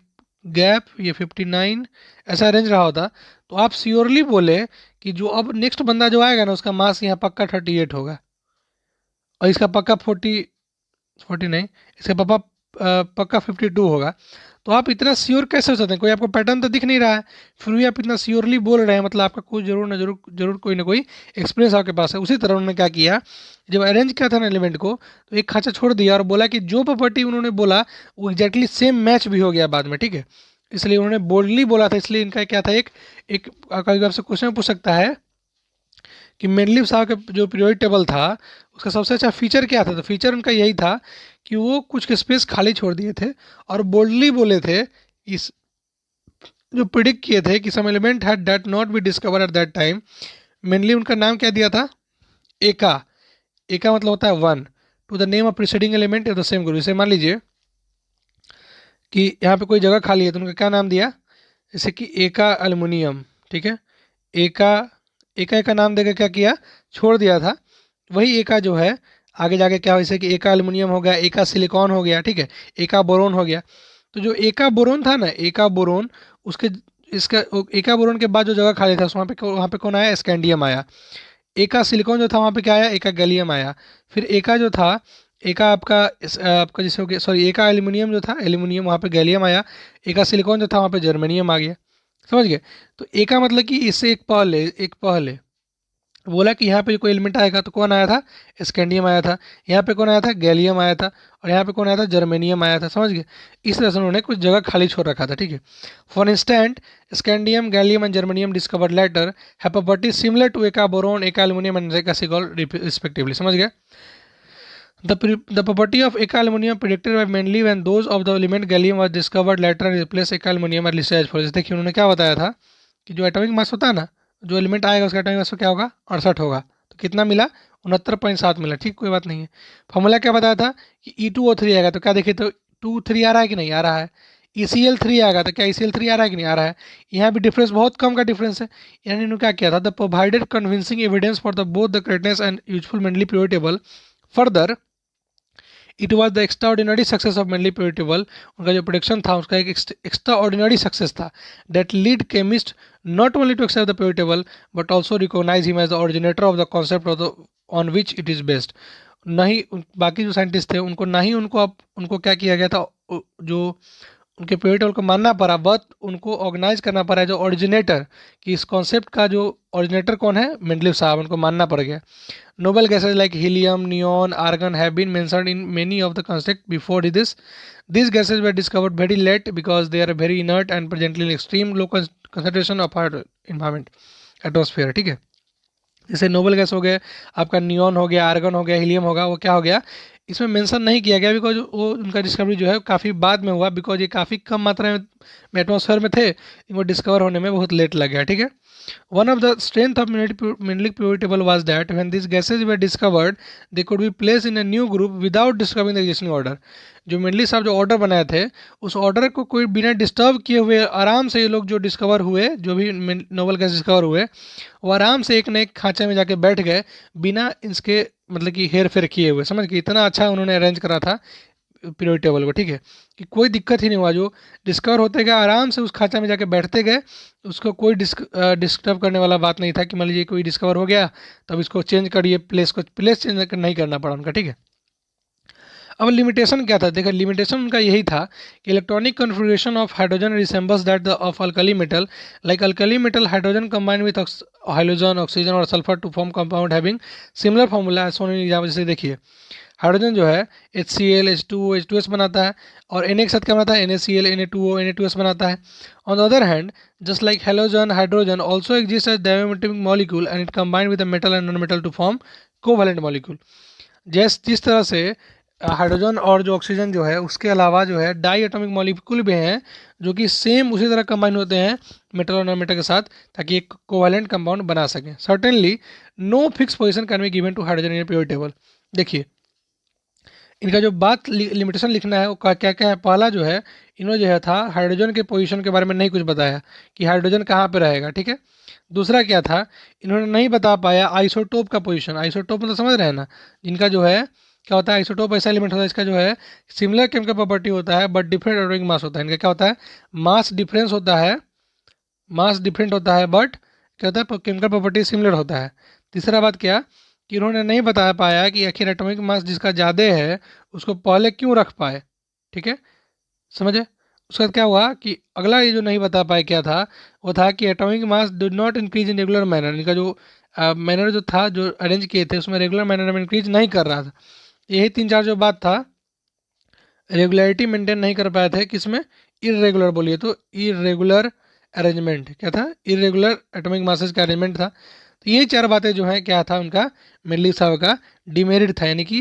गैप, ये 59, ऐसा रेंज रहा होता। तो आप श्योरली बोले कि जो अब नेक्स्ट बंदा जो आएगा ना उसका मास यहाँ पक्का 38 होगा, और इसका पक्का 49, इसका पापा पक्का 52 होगा। तो आप इतना श्योर कैसे हो सकते हैं, कोई आपको पैटर्न तो दिख नहीं रहा है, फिर भी आप इतना श्योरली बोल रहे हैं, मतलब आपका कोई जरूर कोई ना कोई एक्सपीरियंस आपके पास है। उसी तरह उन्होंने क्या किया, जब अरेंज किया था ना एलिमेंट को, तो एक खांचा छोड़ दिया और बोला कि जो प्रॉपर्टी उन्होंने बोला वो एग्जैक्टली सेम मैच भी हो गया बाद में। ठीक है, इसलिए उन्होंने बोल्डली बोला था, इसलिए इनका क्या था, एक कभी आपसे क्वेश्चन पूछ सकता है कि मेनली साहब का जो पीरियोडिक टेबल था उसका सबसे अच्छा फीचर क्या था। तो फीचर उनका यही था कि वो कुछ स्पेस खाली छोड़ दिए थे और बोल्डली बोले थे, इस जो प्रिडिक्ट किए थे कि some element had that not be discover at that time. Mainly उनका नाम क्या दिया था, एका। एका मतलब होता है 1 to the name of preceding element of the same group. जैसे मान लीजिए कि यहाँ पे कोई जगह खाली है तो उनका क्या नाम दिया, जैसे कि एका एल्युमिनियम। ठीक है, एका एका का नाम देकर क्या किया, छोड़ दिया था। वही एका जो है आगे जाके क्या हो, जैसे कि एका एल्युमिनियम हो गया, एका सिलिकॉन हो गया। ठीक है, एका बोरोन हो गया। तो जो एका बोरोन था ना, एका बोरोन, उसके इसका एका बोरोन के बाद जो जगह खाली था वहाँ पे कौन आया, स्कैंडियम आया। एका सिलिकॉन जो था वहाँ पे क्या आया, एका गैलियम आया। फिर एका जो था एका आपका जैसे हो गया, सॉरी एका एल्यूमिनियम जो था, एल्यूमिनियम वहाँ पे गैलियम आया, एका सिलिकॉन जो था वहाँ पे जर्मेनियम आ गया, समझ गए। तो एका मतलब कि इससे एक पहले बोला कि यहाँ पे कोई एलिमेंट आएगा तो कौन आया था, स्कैंडियम आया था, यहाँ पे कौन आया था, गैलियम आया था, और यहाँ पे कौन आया था, जर्मेनियम आया था, समझ गए। इस तरह से उन्होंने कुछ जगह खाली छोड़ रखा था, ठीक है। For instant scandium, gallium and germanium discovered later have properties similar to eka boron, eka aluminium and eka सिगॉल रिस्पेक्टिवली, समझ गए। The property of eka aluminum predicted by mainly when those of the element gallium was discovered later and replaced eka aluminum are listed as follows। देखिए उन्होंने क्या बताया था कि जो एटॉमिक मास होता है ना, जो एलिमेंट आएगा उसका एटॉमिक मास क्या होगा, 68 होगा। तो कितना मिला, 69.7 मिला, ठीक, कोई बात नहीं है। फॉर्मूला क्या बताया था कि E2O3 आएगा, तो क्या देखिए, तो 2 3 आ रहा है कि नहीं आ रहा है। ECl3 आएगा, तो क्या ECl3 आ रहा है कि नहीं आ रहा है। यहाँ भी डिफरेंस बहुत कम का डिफरेंस है, यानी इन्होंने क्या किया था, the provided convincing evidence for the both the correctness and useful mainly pure table. Further it was the extraordinary success of mainly pure table. उनका जो प्रोडक्शन था उसका एक एक्स्ट्रा ऑर्डिनरी सक्सेस था, that lead chemist not only to accept the pure table but also recognise him as the originator of the concept of the on which it is based. नहीं बाकी जो scientist थे उनको ना ही उनको क्या किया गया था, जो उनके प्योर टेबल को मानना पड़ा, बट उनको ऑर्गेनाइज करना पड़ा जो ऑरिजिनेटर, कि इस कॉन्सेप्ट का जो ऑरिजिनेटर कौन है, मेंडलीव साहब, उनको मानना पड़ गया। Noble gases like helium, neon, argon have been mentioned in many of the concepts before this. These gases were discovered very late because they are very inert and presently in extreme low concentration of our environment, atmosphere, ठीक है। जैसे noble gas हो गए, आपका neon हो गया, argon हो गया, हीलियम होगा, वो क्या हो गया, इसमें मेंशन नहीं किया गया बिकॉज वो उनका डिस्कवरी जो है काफ़ी बाद में हुआ, बिकॉज ये काफ़ी कम मात्रा में एटमॉस्फेयर में थे, इनको डिस्कवर होने में बहुत लेट लग गया, ठीक है। One of the strength of Mendelic periodic table was that when these gases were discovered, they could be placed in a new group without disturbing the existing order। जो मेंडली साहब जो ऑर्डर बनाए थे, उस ऑर्डर को कोई बिना disturb किए हुए आराम से ये लोग जो डिस्कवर हुए, जो भी नोबल गैस डिस्कवर हुए, वो आराम से एक न एक खांचे में जाके बैठ गए, बिना इसके मतलब कि हेर फेर किए हुए, समझ के इतना अच्छा उन्होंने अरेंज करा था पीरियड टेबल को, ठीक है, कि कोई दिक्कत ही नहीं हुआ। जो डिस्कवर होते गए आराम से उस खांचा में जाके बैठते गए, उसको कोई डिस्टर्ब करने वाला बात नहीं था कि मान लीजिए कोई डिस्कवर हो गया तब इसको चेंज करिए, प्लेस चेंज नहीं करना पड़ा उनका, ठीक है। अब लिमिटेशन क्या था, देखिए लिमिटेशन उनका यही था कि electronic configuration of hydrogen resembles that of alkali metal, like alkali metal hydrogen combine with hydrogen, oxygen और sulphur to form compound having similar formula some example. जैसे देखिए हाइड्रोजन जो है HCl H2O H2S बनाता है, और Na के साथ क्या बनाता है, NaCl Na2O Na2S बनाता है। On the other hand just like halogen hydrogen also exist as diatomic molecule and it combined with metal and non metal to form covalent molecule. जिस तरह से हाइड्रोजन और जो ऑक्सीजन जो है उसके अलावा जो है डाई एटॉमिक मॉलिक्यूल भी हैं जो कि सेम उसी तरह कंबाइन होते हैं मेटल और नॉन मेटल के साथ, ताकि एक कोवैलेंट कंपाउंड बना सकें। Certainly no fix position can be given to hydrogen in period table. देखिए इनका जो बात लिमिटेशन लिखना है वो क्या क्या है। पहला जो है, इन्होंने जो है था हाइड्रोजन के पोजीशन के बारे में नहीं कुछ बताया कि हाइड्रोजन कहाँ पे रहेगा, ठीक है। दूसरा क्या था, इन्होंने नहीं बता पाया आइसोटोप का पोजीशन। आइसोटोप मतलब समझ रहे हैं ना, जिनका जो है क्या होता है, आइसोटोप ऐसा एलिमेंट होता है इसका जो है सिमिलर केमिकल प्रॉपर्टी होता है बट डिफरेंट एटॉमिक मास होता है। इनका क्या होता है, मास डिफरेंस होता है, मास डिफरेंट होता है बट क्या होता है, केमिकल प्रॉपर्टी सिमिलर होता है। तीसरा बात क्या कि उन्होंने नहीं बता पाया कि आखिर एटॉमिक मास जिसका ज़्यादा है उसको पहले क्यों रख पाए, ठीक है, समझे। उसके बाद क्या हुआ कि अगला ये जो नहीं बता पाए क्या था, वो था कि atomic mass do not increase in regular manner. इनका जो मैनर जो था जो अरेंज किए थे उसमें रेगुलर मैनर में इंक्रीज नहीं कर रहा था। यही 3 4 जो बात था, रेगुलरिटी मेंटेन नहीं कर पाए थे किसमें, इरेगुलर बोलिए तो इरेगुलर अरेंजमेंट क्या था, इरेगुलर एटॉमिक मासेस का अरेंजमेंट था। तो ये 4 बातें जो है क्या था उनका मेनली साहब का डिमेरिट था, यानी कि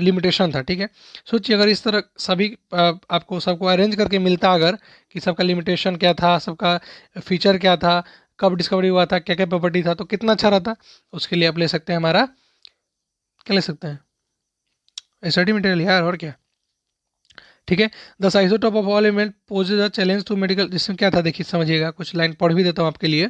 लिमिटेशन था, ठीक है। सोचिए अगर इस तरह सभी आपको सबको अरेंज करके मिलता, अगर कि सबका लिमिटेशन क्या था, सबका फीचर क्या था, कब डिस्कवरी हुआ था, क्या क्या प्रॉपर्टी था, तो कितना अच्छा रहता। उसके लिए आप ले सकते हैं हमारा, क्या ले सकते हैं, स्टडी मटेरियल यार, और क्या, ठीक है। The isotope of all element poses a challenge to medical. जिसमें क्या था देखिए समझिएगा, कुछ लाइन पढ़ भी देता हूँ आपके लिए,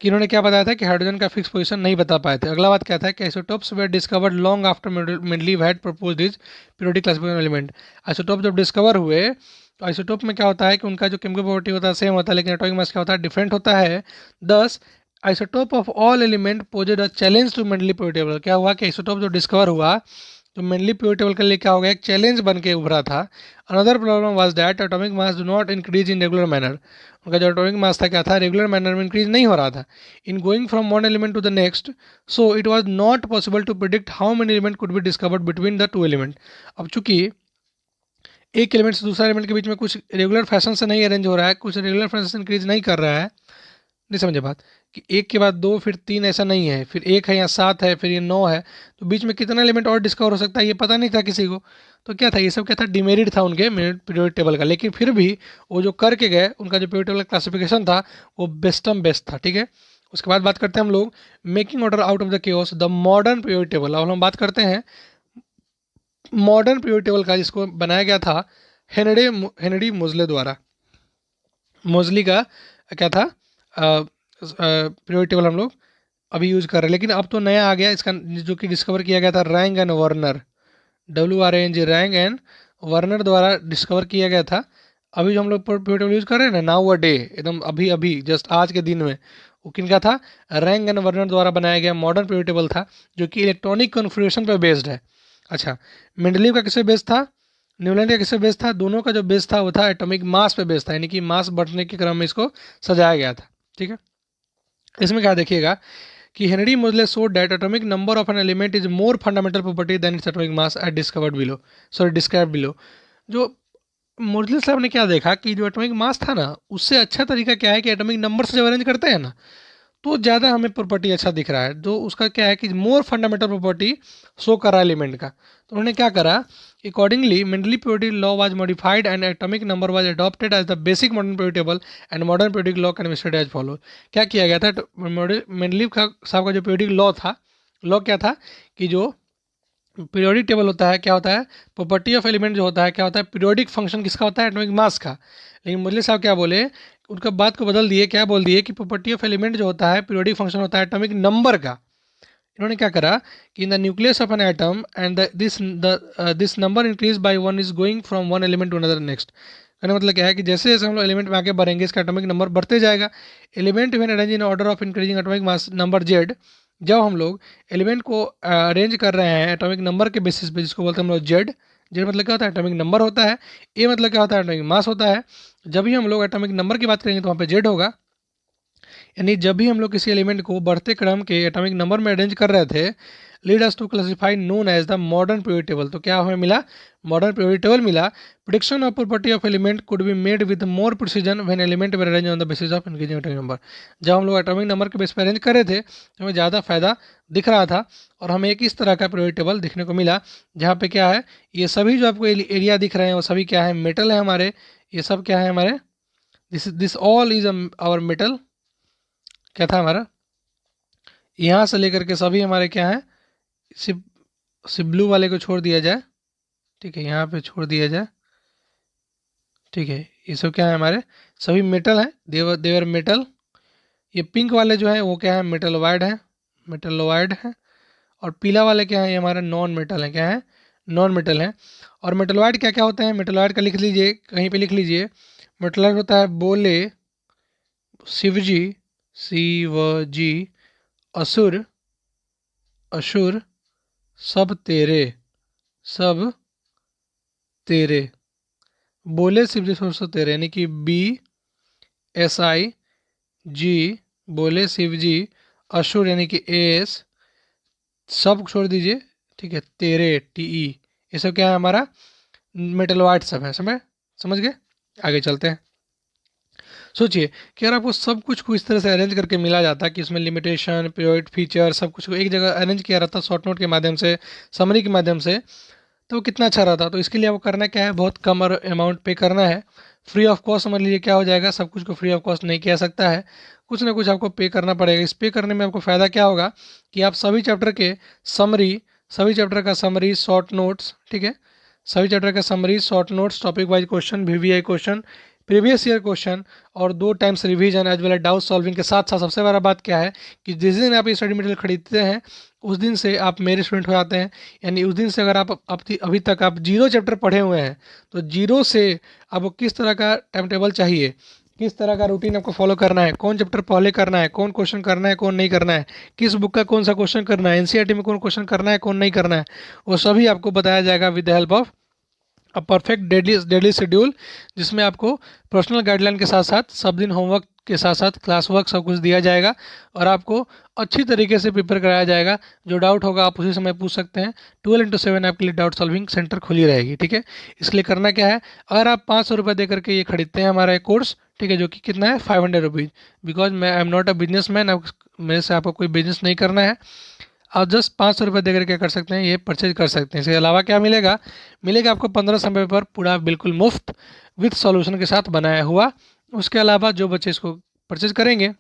कि इन्होंने क्या बताया था कि हाइड्रोजन का फिक्स पोजीशन नहीं बता पाए थे। अगला बात क्या था कि isotopes were discovered long after Mendeleev had proposed his periodic classification element. Isotope जब डिस्कवर हुए तो आइसोटोप में क्या होता है कि उनका जो केमिकल प्रॉपर्टी होता है सेम होता है, लेकिन एटॉमिक मास क्या होता है, डिफरेंट होता है। Thus isotope of all element posed a challenge to Mendeleev periodic table. क्या हुआ कि आइसोटोप जो डिस्कवर हुआ तो मेनली पीरियोडिक टेबल के लिए क्या हो गया, एक चैलेंज बन के उभरा था। Another problem was that atomic mass do not increase in regular manner. उनका जो एटॉमिक मास था क्या था, रेगुलर मैनर में इंक्रीज नहीं हो रहा था। In going from one element to the next, so it was not possible to predict how many element could be discovered between the two element. अब चूंकि एक एलिमेंट से दूसरा एलिमेंट के बीच में कुछ रेगुलर फैशन से नहीं अरेंज हो रहा है, कुछ रेगुलर फैशन से इंक्रीज नहीं कर रहा है, नहीं समझे बात, कि एक के बाद दो फिर तीन ऐसा नहीं है, फिर एक है या सात है, फिर ये नौ है, तो बीच में कितना एलिमेंट और डिस्कवर हो सकता है ये पता नहीं था किसी को। तो क्या था, ये सब क्या था, डिमेरिट था उनके पीरियोडिक टेबल का। लेकिन फिर भी वो जो करके गए, उनका जो पीरियोडिक टेबल क्लासिफिकेशन था वो बेस्टम बेस्ट था, ठीक है। उसके बाद बात करते हैं हम लोग making order out of the chaos, the modern periodic table. अब हम बात करते हैं मॉडर्न पीरियोडिक टेबल का, जिसको बनाया गया था हेनरी मोजले द्वारा। मोजली का क्या था पीरियोडिक टेबल हम लोग अभी यूज़ कर रहे हैं, लेकिन अब तो नया आ गया इसका, जो कि डिस्कवर किया गया था wrong and Werner, WRANG, wrong and Werner द्वारा डिस्कवर किया गया था। अभी जो हम लोग पीरियोडिक टेबल यूज़ कर रहे हैं ना, नाउ अ डे, एकदम अभी अभी जस्ट आज के दिन में, वो किन का था, रैंग एंड वर्नर द्वारा बनाया गया मॉडर्न पीरियोडिक टेबल था, जो कि इलेक्ट्रॉनिक कॉन्फ़िगरेशन पर बेस्ड है। अच्छा, मेंडलीव का किस पे बेस्ड था, न्यूलैंड का किस पे बेस्ड था, दोनों का जो बेस था वो था एटॉमिक मास पे बेस्ड था, यानी कि मास बढ़ने के क्रम में इसको सजाया गया था, ठीक है। इसमें क्या देखिएगा कि Henry Moseley showed that atomic number of an element is more fundamental property than its atomic mass as discovered below, describe below. जो मोजले साहब ने क्या देखा कि जो एटॉमिक मास था ना, उससे अच्छा तरीका क्या है कि एटॉमिक नंबर से जब अरेंज करते हैं ना, तो ज़्यादा हमें प्रॉपर्टी अच्छा दिख रहा है। जो उसका क्या है कि मोर फंडामेंटल प्रॉपर्टी शो कर रहा है एलिमेंट का। तो उन्होंने क्या करा, accordingly Mendeleev periodic law was modified and atomic number was adopted as the basic modern periodic table and modern periodic law can be studied as follow. क्या किया गया था, मेंडलीव साहब का जो पीरियोडिक लॉ था, लॉ क्या था कि जो पीरियोडिक टेबल होता है, क्या होता है, प्रॉपर्टी ऑफ एलिमेंट जो होता है, क्या होता है, पीरियोडिक फंक्शन किसका होता है, एटॉमिक मास का। लेकिन मुरली साहब क्या बोले, उनका बात को बदल दिए, क्या बोल दिए कि प्रॉपर्टी ऑफ एलिमेंट जो होता है, पीरियोडिक फंक्शन होता है एटॉमिक नंबर का। इन्होंने क्या करा कि in the nucleus of an atom and this number increase by one is going from one element to another next. कहने मतलब क्या है कि जैसे जैसे हम लोग एलिमेंट में आगे बढ़ेंगे, इसका एटॉमिक नंबर बढ़ते जाएगा। Element when arrange in order of increasing atomic mass number Z, जब हम लोग एलिमेंट को अरेंज कर रहे हैं एटॉमिक नंबर के बेसिस पे, जिसको बोलते हैं हम लोग जेड। जेड मतलब क्या होता है, एटॉमिक नंबर होता है। ए मतलब क्या होता है, एटॉमिक मास होता है। जब भी हम लोग एटॉमिक नंबर की बात करेंगे तो वहाँ पे जेड होगा, यानी जब भी हम लोग किसी एलिमेंट को बढ़ते क्रम के एटॉमिक नंबर में अरेंज कर रहे थे, lead us to classify known as the modern periodic table. तो क्या हमें मिला, मॉडर्न पीरियोडिक टेबल मिला। Prediction of property of element could be made with more precision when element were arrange on the basis of increasing atomic number. जब हम लोग atomic number के base पर अरेंज कर रहे थे तो हमें ज़्यादा फायदा दिख रहा था, और हमें एक इस तरह का पीरियोडिक टेबल देखने को मिला, जहाँ पे क्या है, ये सभी जो आपको एरिया दिख रहे हैं वो सभी क्या है, मेटल है हमारे। ये सब क्या है हमारे, this all is our metal. क्या था हमारा, यहाँ से लेकर के सभी हमारे क्या है, सिर्फ सिर्फ ब्लू वाले को छोड़ दिया जाए, ठीक है, यहाँ पे छोड़ दिया जाए, ठीक है। ये सब क्या है हमारे, सभी मेटल हैं, देवर मेटल। ये पिंक वाले जो है वो क्या है, मेटलवाइड है, मेटलवाइड है। और पीला वाले क्या है, ये हमारे नॉन मेटल है, क्या है, नॉन मेटल है। और मेटलवाइड क्या क्या होते हैं, मेटलवाइड का लिख लीजिए, कहीं पे लिख लीजिए। मेटलवाइड होता है बोले, शिवजी, शिवजी, असुर, अशुर, सब तेरे, सब तेरे। बोले शिवजी सौ तेरे, यानी कि BSI, बोले शिवजी, अशुर यानी कि AS, सब छोड़ दीजिए, ठीक है, तेरे, TE। ये सब क्या है हमारा, मेटलवाइड सब है, समझ गए। आगे चलते हैं। सोचिए कि अगर आपको सब कुछ को इस तरह से अरेंज करके मिला जाता कि इसमें लिमिटेशन, पीरियड, फीचर, सब कुछ को एक जगह अरेंज किया रहता शॉर्ट नोट के माध्यम से, समरी के माध्यम से, तो कितना अच्छा रहता। तो इसके लिए आपको करना क्या है, बहुत कम अमाउंट पे करना है, फ्री ऑफ कॉस्ट। समझ लीजिए क्या हो जाएगा, सब कुछ को फ्री ऑफ कॉस्ट नहीं किया सकता है, कुछ ना कुछ आपको पे करना पड़ेगा। इस पे करने में आपको फ़ायदा क्या होगा कि आप सभी चैप्टर के समरी, सभी चैप्टर का समरी, शॉर्ट नोट्स, ठीक है, सभी चैप्टर का summary, short notes, topic wise question, VVI question, previous year question, और 2 times revision as well as doubt solving के साथ साथ सबसे बड़ा बात क्या है कि जिस दिन आप ये स्टडी मटेरियल खरीदते हैं उस दिन से आप मेरे स्टूडेंट हो जाते हैं। यानी उस दिन से अगर आप अभी तक आप 0 चैप्टर पढ़े हुए हैं, तो 0 से आपको किस तरह का टाइम टेबल चाहिए, किस तरह का रूटीन आपको फॉलो करना है, कौन चैप्टर पहले करना है, कौन क्वेश्चन करना है, कौन नहीं करना है, किस बुक का कौन सा क्वेश्चन करना है, एनसीईआरटी में कौन क्वेश्चन करना है, कौन नहीं करना है, वो सभी आपको बताया जाएगा with the help of a perfect daily schedule, जिसमें आपको पर्सनल गाइडलाइन के साथ साथ सब दिन होमवर्क के साथ साथ क्लास वर्क सब कुछ दिया जाएगा और आपको अच्छी तरीके से प्रिपेयर कराया जाएगा। जो डाउट होगा आप उसी समय पूछ सकते हैं। 12x7 आपके लिए डाउट सॉल्विंग सेंटर खुली रहेगी, ठीक है। इसलिए करना क्या है, अगर आप 500 रुपये दे करके ये खरीदते हैं हमारा कोर्स, ठीक है, जो कि कितना है 500 रुपीज़, बिकॉज मैं I am not a business man, मेरे से आपको कोई बिजनेस नहीं करना है। आप जस्ट 500 रुपये देकर क्या कर सकते हैं, ये परचेज कर सकते हैं। इसके अलावा क्या मिलेगा, मिलेगा आपको 1500 पेपर पूरा बिल्कुल मुफ्त विथ सॉल्यूशन के साथ बनाया हुआ। उसके अलावा जो बच्चे इसको परचेज करेंगे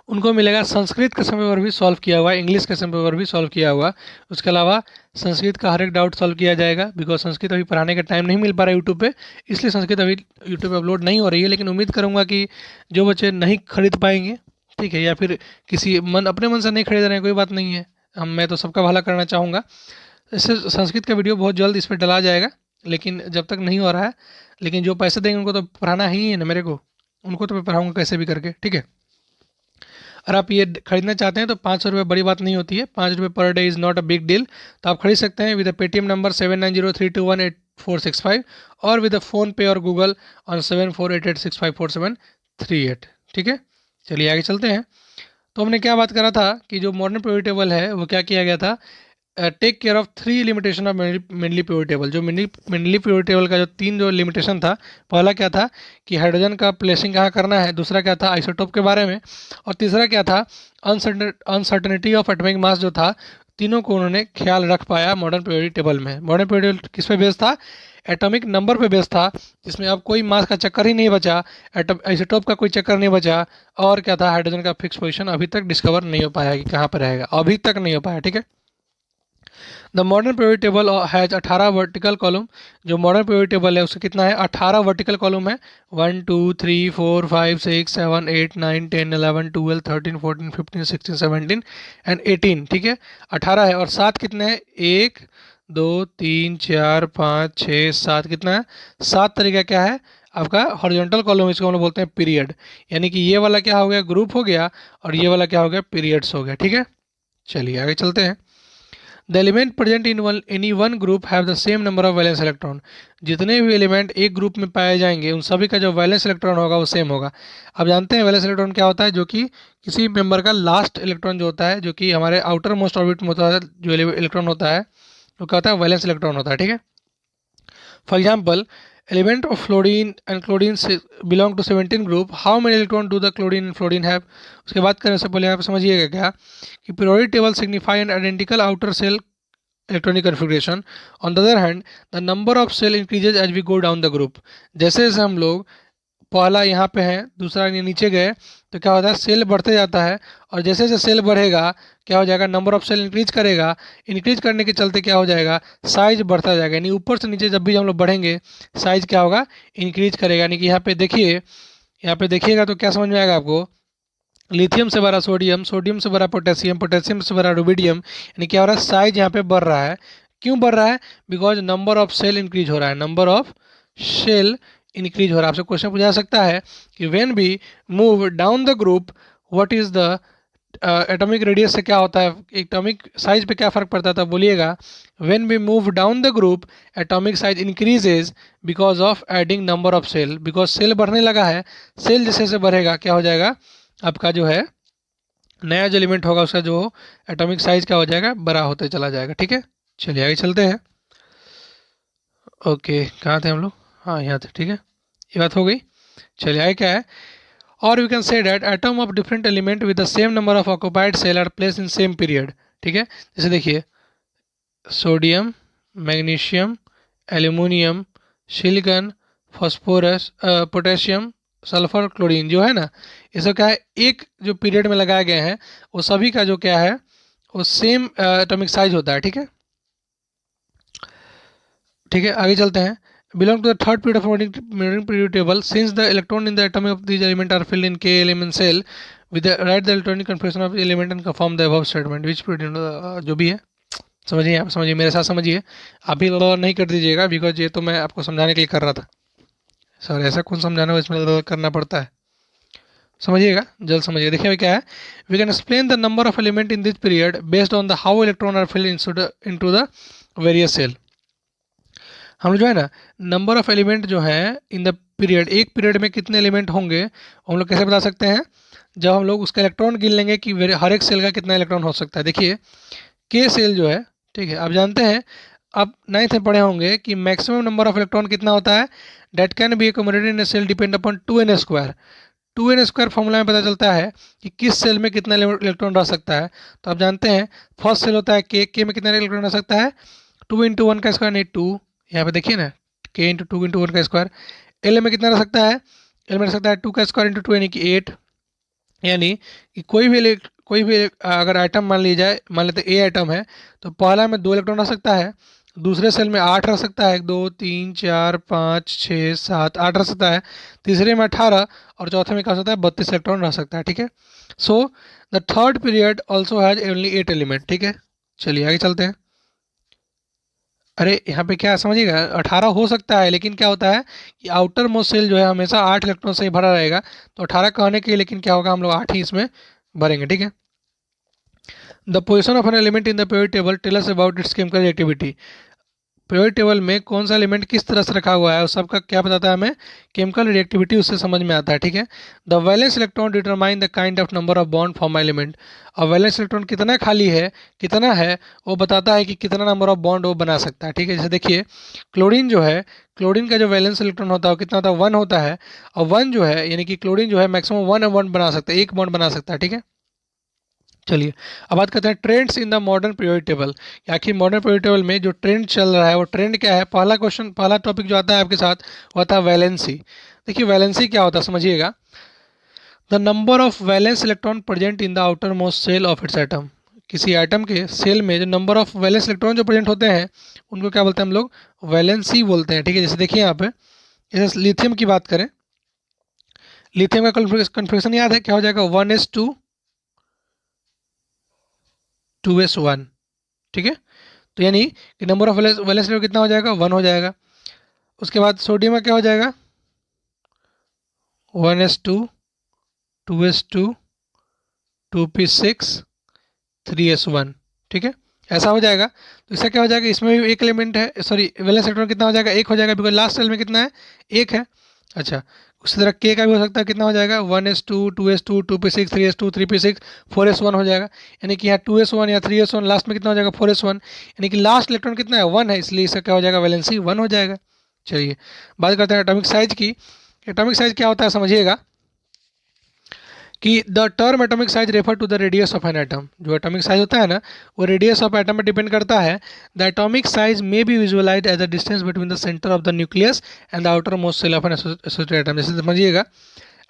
उनको मिलेगा संस्कृत के समय पर भी सॉल्व किया हुआ, इंग्लिश के समय पर भी सॉल्व किया हुआ। उसके अलावा संस्कृत का हर एक डाउट सॉल्व किया जाएगा, बिकॉज संस्कृत अभी पढ़ाने का टाइम नहीं मिल पा रहा है यूट्यूब पे, इसलिए संस्कृत अभी यूट्यूब पे अपलोड नहीं हो रही है। लेकिन उम्मीद करूँगा कि जो बच्चे नहीं खरीद पाएंगे, ठीक है, या फिर किसी अपने मन से नहीं खरीद रहे हैं, कोई बात नहीं है, मैं तो सबका भला करना चाहूँगा। इससे संस्कृत का वीडियो बहुत जल्द इस पर डला जाएगा, लेकिन जब तक नहीं हो रहा है, लेकिन जो पैसे देंगे उनको तो पढ़ाना ही है ना मेरे को, उनको तो मैं पढ़ाऊँगा कैसे भी करके, ठीक है। अगर आप ये खरीदना चाहते हैं तो 500 रुपये बड़ी बात नहीं होती है, 5 रुपये per day is not a big deal. तो आप खरीद सकते हैं विद पेटीएम नंबर 7903218465 और विद फ़ोन पे और गूगल ऑन 7488654738, ठीक है। चलिए आगे चलते हैं। तो हमने क्या बात करा था कि जो मॉडर्न पीरियड टेबल है वो क्या किया गया था, take care of 3 limitation of Mendeleev period table. जो मिनली पीरियड टेबल का जो 3 जो लिमिटेशन था, पहला क्या था कि हाइड्रोजन का प्लेसिंग कहाँ करना है, दूसरा क्या था आइसोटोप के बारे में, और तीसरा क्या था अनसर्टनिटी ऑफ एटॉमिक मास जो था। तीनों को उन्होंने ख्याल रख पाया मॉडर्न पीरियड टेबल में। मॉडर्न पीरियड किस पे बेस्ड था, एटॉमिक नंबर पे बेस्ड था, जिसमें अब कोई मास का चक्कर ही नहीं बचा, एटम आइसोटोप का कोई चक्कर नहीं बचा, और क्या था हाइड्रोजन का फिक्स पोजीशन अभी तक डिस्कवर नहीं हो पाया कि कहाँ पर रहेगा, अभी तक नहीं हो पाया, ठीक है। The modern period table has 18 vertical column. जो मॉडर्न पीरियड टेबल है उसका कितना है, 18 वर्टिकल कॉलम है। 1 2 3 4 5 6 7 8 9 10 11 12 13 14 15 16 17 एंड 18, ठीक है, 18 है। और 7 कितने हैं, 1 2 3 4 5 6 7, कितना है 7 तरीका क्या है आपका हॉरिजॉन्टल कॉलम, इसको हम लोग बोलते हैं पीरियड। यानी कि ये वाला क्या हो गया, ग्रुप हो गया, और ये वाला क्या हो गया, पीरियड्स हो गया, ठीक है। चलिए आगे चलते हैं। The element present in any one group have the same number of valence electron. जितने भी एलिमेंट एक ग्रुप में पाए जाएंगे उन सभी का जो वैलेंस इलेक्ट्रॉन होगा वो सेम होगा। अब जानते हैं वैलेंस इलेक्ट्रॉन क्या होता है, जो कि किसी मेंबर का लास्ट इलेक्ट्रॉन जो होता है, जो कि हमारे आउटर मोस्ट ऑर्बिट में होता है, जो इलेक्ट्रॉन होता है वो क्या होता है, वैलेंस इलेक्ट्रॉन होता है, ठीक है। For example, element of fluorine and chlorine belong to 17 group, how many electron do the chlorine and fluorine have. उसके बाद करने से पहले यहाँ पे समझिएगा क्या कि periodic table signify an identical outer shell electronic configuration. On the other hand, the number of cell increases as we go down the group. जैसे जैसे हम लोग पहला यहाँ पे है, दूसरा नीचे गए, तो क्या होता है सेल बढ़ते जाता है, और जैसे जैसे सेल बढ़ेगा क्या हो जाएगा, नंबर ऑफ सेल इंक्रीज करेगा, इंक्रीज करने के चलते क्या हो जाएगा, साइज बढ़ता जाएगा। यानी ऊपर से नीचे जब भी हम लोग बढ़ेंगे साइज क्या होगा, इंक्रीज करेगा। यानी कि यहाँ पे देखिए, यहाँ पे देखिएगा तो क्या समझ में आएगा आपको, लिथियम से भरा सोडियम, सोडियम से भरा पोटेशियम, पोटेशियम से भरा रुबिडियम, यानी क्या हो रहा है, साइज यहाँ पे बढ़ रहा है। क्यों बढ़ रहा है, because number of shell increase हो रहा है, नंबर ऑफ सेल इंक्रीज हो रहा है। आपसे क्वेश्चन पूछा सकता है कि when we move down the group what is the atomic radius से क्या होता है, एटॉमिक साइज पे क्या फ़र्क पड़ता है, तब बोलिएगा when we move down the group atomic size increases because of adding number of shell. Because shell बढ़ने लगा है, सेल जैसे जैसे बढ़ेगा क्या हो जाएगा, आपका जो है नया जो एलिमेंट होगा उसका जो एटॉमिक साइज क्या हो जाएगा, बड़ा होते चला जाएगा, ठीक है। चलिए आगे चलते हैं। ओके, कहाँ थे हम लोग, हाँ यहाँ थे, ठीक है, ये बात हो गई। चलिए आगे क्या है, और we can say that atom of different element with the same number of occupied shell are place in same period, ठीक है। जैसे देखिए sodium, magnesium, aluminium, silicon, phosphorus, potassium, sulphur, chlorine जो है ना, ये सब क्या है एक जो पीरियड में लगाए गए हैं, वो सभी का जो क्या है वो सेम एटॉमिक साइज होता है, ठीक है। ठीक है आगे चलते हैं। Belong to the third period of modern period table, since the electron in the atomic of this element are filled in K element shell with write the electronic configuration of element and confirm the above statement which period, जो भी है समझिए, आप समझिए, मेरे साथ समझिए, आप भी नहीं कर दीजिएगा, बिकॉज ये तो मैं आपको समझाने के लिए कर रहा था। सर ऐसा कौन समझाना हो, इसमें करना पड़ता है, समझिएगा, जल्द समझिए। देखिए अभी क्या है, we can explain the number of element in this period based on the how electron are filled into the various shell. हम लोग जो है ना, नंबर ऑफ एलिमेंट जो है इन द पीरियड, एक पीरियड में कितने एलिमेंट होंगे हम लोग कैसे बता सकते हैं, जब हम लोग उसका इलेक्ट्रॉन गिन लेंगे कि हर एक सेल का कितना इलेक्ट्रॉन हो सकता है। देखिए के सेल जो है, ठीक है, आप जानते हैं, आप नाइन्थ में पढ़े होंगे कि मैक्सिमम नंबर ऑफ इलेक्ट्रॉन कितना होता है, that can be accommodated in a shell depend upon 2n²। 2n² formula में पता चलता है कि किस सेल में कितना इलेक्ट्रॉन रह सकता है। तो आप जानते हैं फर्स्ट सेल होता है के में कितना इलेक्ट्रॉन रह सकता है, 2 × 1 का स्क्वायर, नहीं 2, यहाँ पे देखिए ना, के इंटू 2 × 1 का स्क्वायर। एल में कितना रह सकता है, एल में रह सकता है 2 का स्क्वायर इंटू 2 यानी कि 8। यानी कि कोई भी अगर आइटम मान लिया जाए, मान लेते ए आइटम है, तो पहला में 2 इलेक्ट्रॉन रह सकता है, दूसरे सेल में 8 रह सकता है, 2 3 4 5 6 7 8 रह सकता है, तीसरे में 18 और चौथे में क्या हो सकता है 32 इलेक्ट्रॉन रह सकता है। ठीक है, so the third period also has only 8 element. ठीक है, चलिए आगे चलते हैं। अरे यहाँ पे क्या समझिएगा, 18 हो सकता है, लेकिन क्या होता है कि आउटर मोस्ट सेल जो है हमेशा 8 इलेक्ट्रॉन से ही भरा रहेगा, तो 18 कहने के लिए लेकिन क्या होगा, हम लोग 8 ही इसमें भरेंगे। ठीक है, the position of an element in the period table tell us about its chemical activity. Period table में कौन सा एलिमेंट किस तरह से रखा हुआ है, उस सबका क्या बताता है हमें, केमिकल रिएक्टिविटी उससे समझ में आता है। ठीक है, the valence electron determine the kind of number of bond form element. और वैलेंस इलेक्ट्रॉन कितना खाली है, कितना है, वो बताता है कि कितना नंबर ऑफ बॉन्ड वो बना सकता है। ठीक है, जैसे देखिए क्लोरीन जो है, क्लोरीन का जो वैलेंस इलेक्ट्रॉन होता है वो कितना होता है, 1 होता है। और 1 जो है यानी कि क्लोरीन जो है मैक्सिमम 1 बॉन्ड बना सकता है, एक बॉन्ड बना सकता है। ठीक है, चलिए अब बात करते हैं trends in the modern periodic table. आखिर मॉडर्न पीरियोडिक टेबल में जो ट्रेंड चल रहा है वो ट्रेंड क्या है, पहला क्वेश्चन, पहला टॉपिक जो आता है आपके साथ वो आता है वैलेंसी। देखिए वैलेंसी क्या होता है समझिएगा, the number of valence electron present in the outer most shell of its atom. किसी आइटम के सेल में जो नंबर ऑफ वैलेंस इलेक्ट्रॉन जो प्रेजेंट होते हैं उनको क्या बोलते हैं हम लोग, वैलेंसी बोलते हैं। ठीक है, जैसे देखिए यहाँ पे, जैसे लिथियम की बात करें, लिथियम का कन्फिग्रेशन याद है, क्या हो जाएगा, 1s2 2s1। ठीक है, तो यानी कि नंबर ऑफ वैलेंस इलेक्ट्रॉन कितना हो जाएगा, 1 हो जाएगा। उसके बाद सोडियम में क्या हो जाएगा, 1s2 2s2 2p6 3s1। ठीक है, ऐसा हो जाएगा। तो इससे क्या हो जाएगा, इसमें भी एक एलिमेंट है, सॉरी वैलेंस इलेक्ट्रॉन कितना हो जाएगा, एक हो जाएगा, बिकॉज लास्ट सेल में कितना है, एक है। अच्छा, उसी तरह के का भी हो सकता है, कितना हो जाएगा, 1s2 2s2 2p6 3s2 3p6 4s1 हो जाएगा। यानी कि यहाँ 2s1 या 3s1, लास्ट में कितना हो जाएगा 4s1, यानी कि लास्ट इलेक्ट्रॉन कितना है, 1 है, इसलिए इसका क्या हो जाएगा, वैलेंसी 1 हो जाएगा। चलिए बात करते हैं एटॉमिक साइज की। एटॉमिक साइज क्या होता है समझिएगा, कि the term atomic size refer to the radius of an atom. जो एटॉमिक साइज होता है ना, वो रेडियस ऑफ एटम पर डिपेंड करता है। The atomic size may be visualize as the distance between the centre of the nucleus and the outer most shell of an associated atom. जैसे समझिएगा,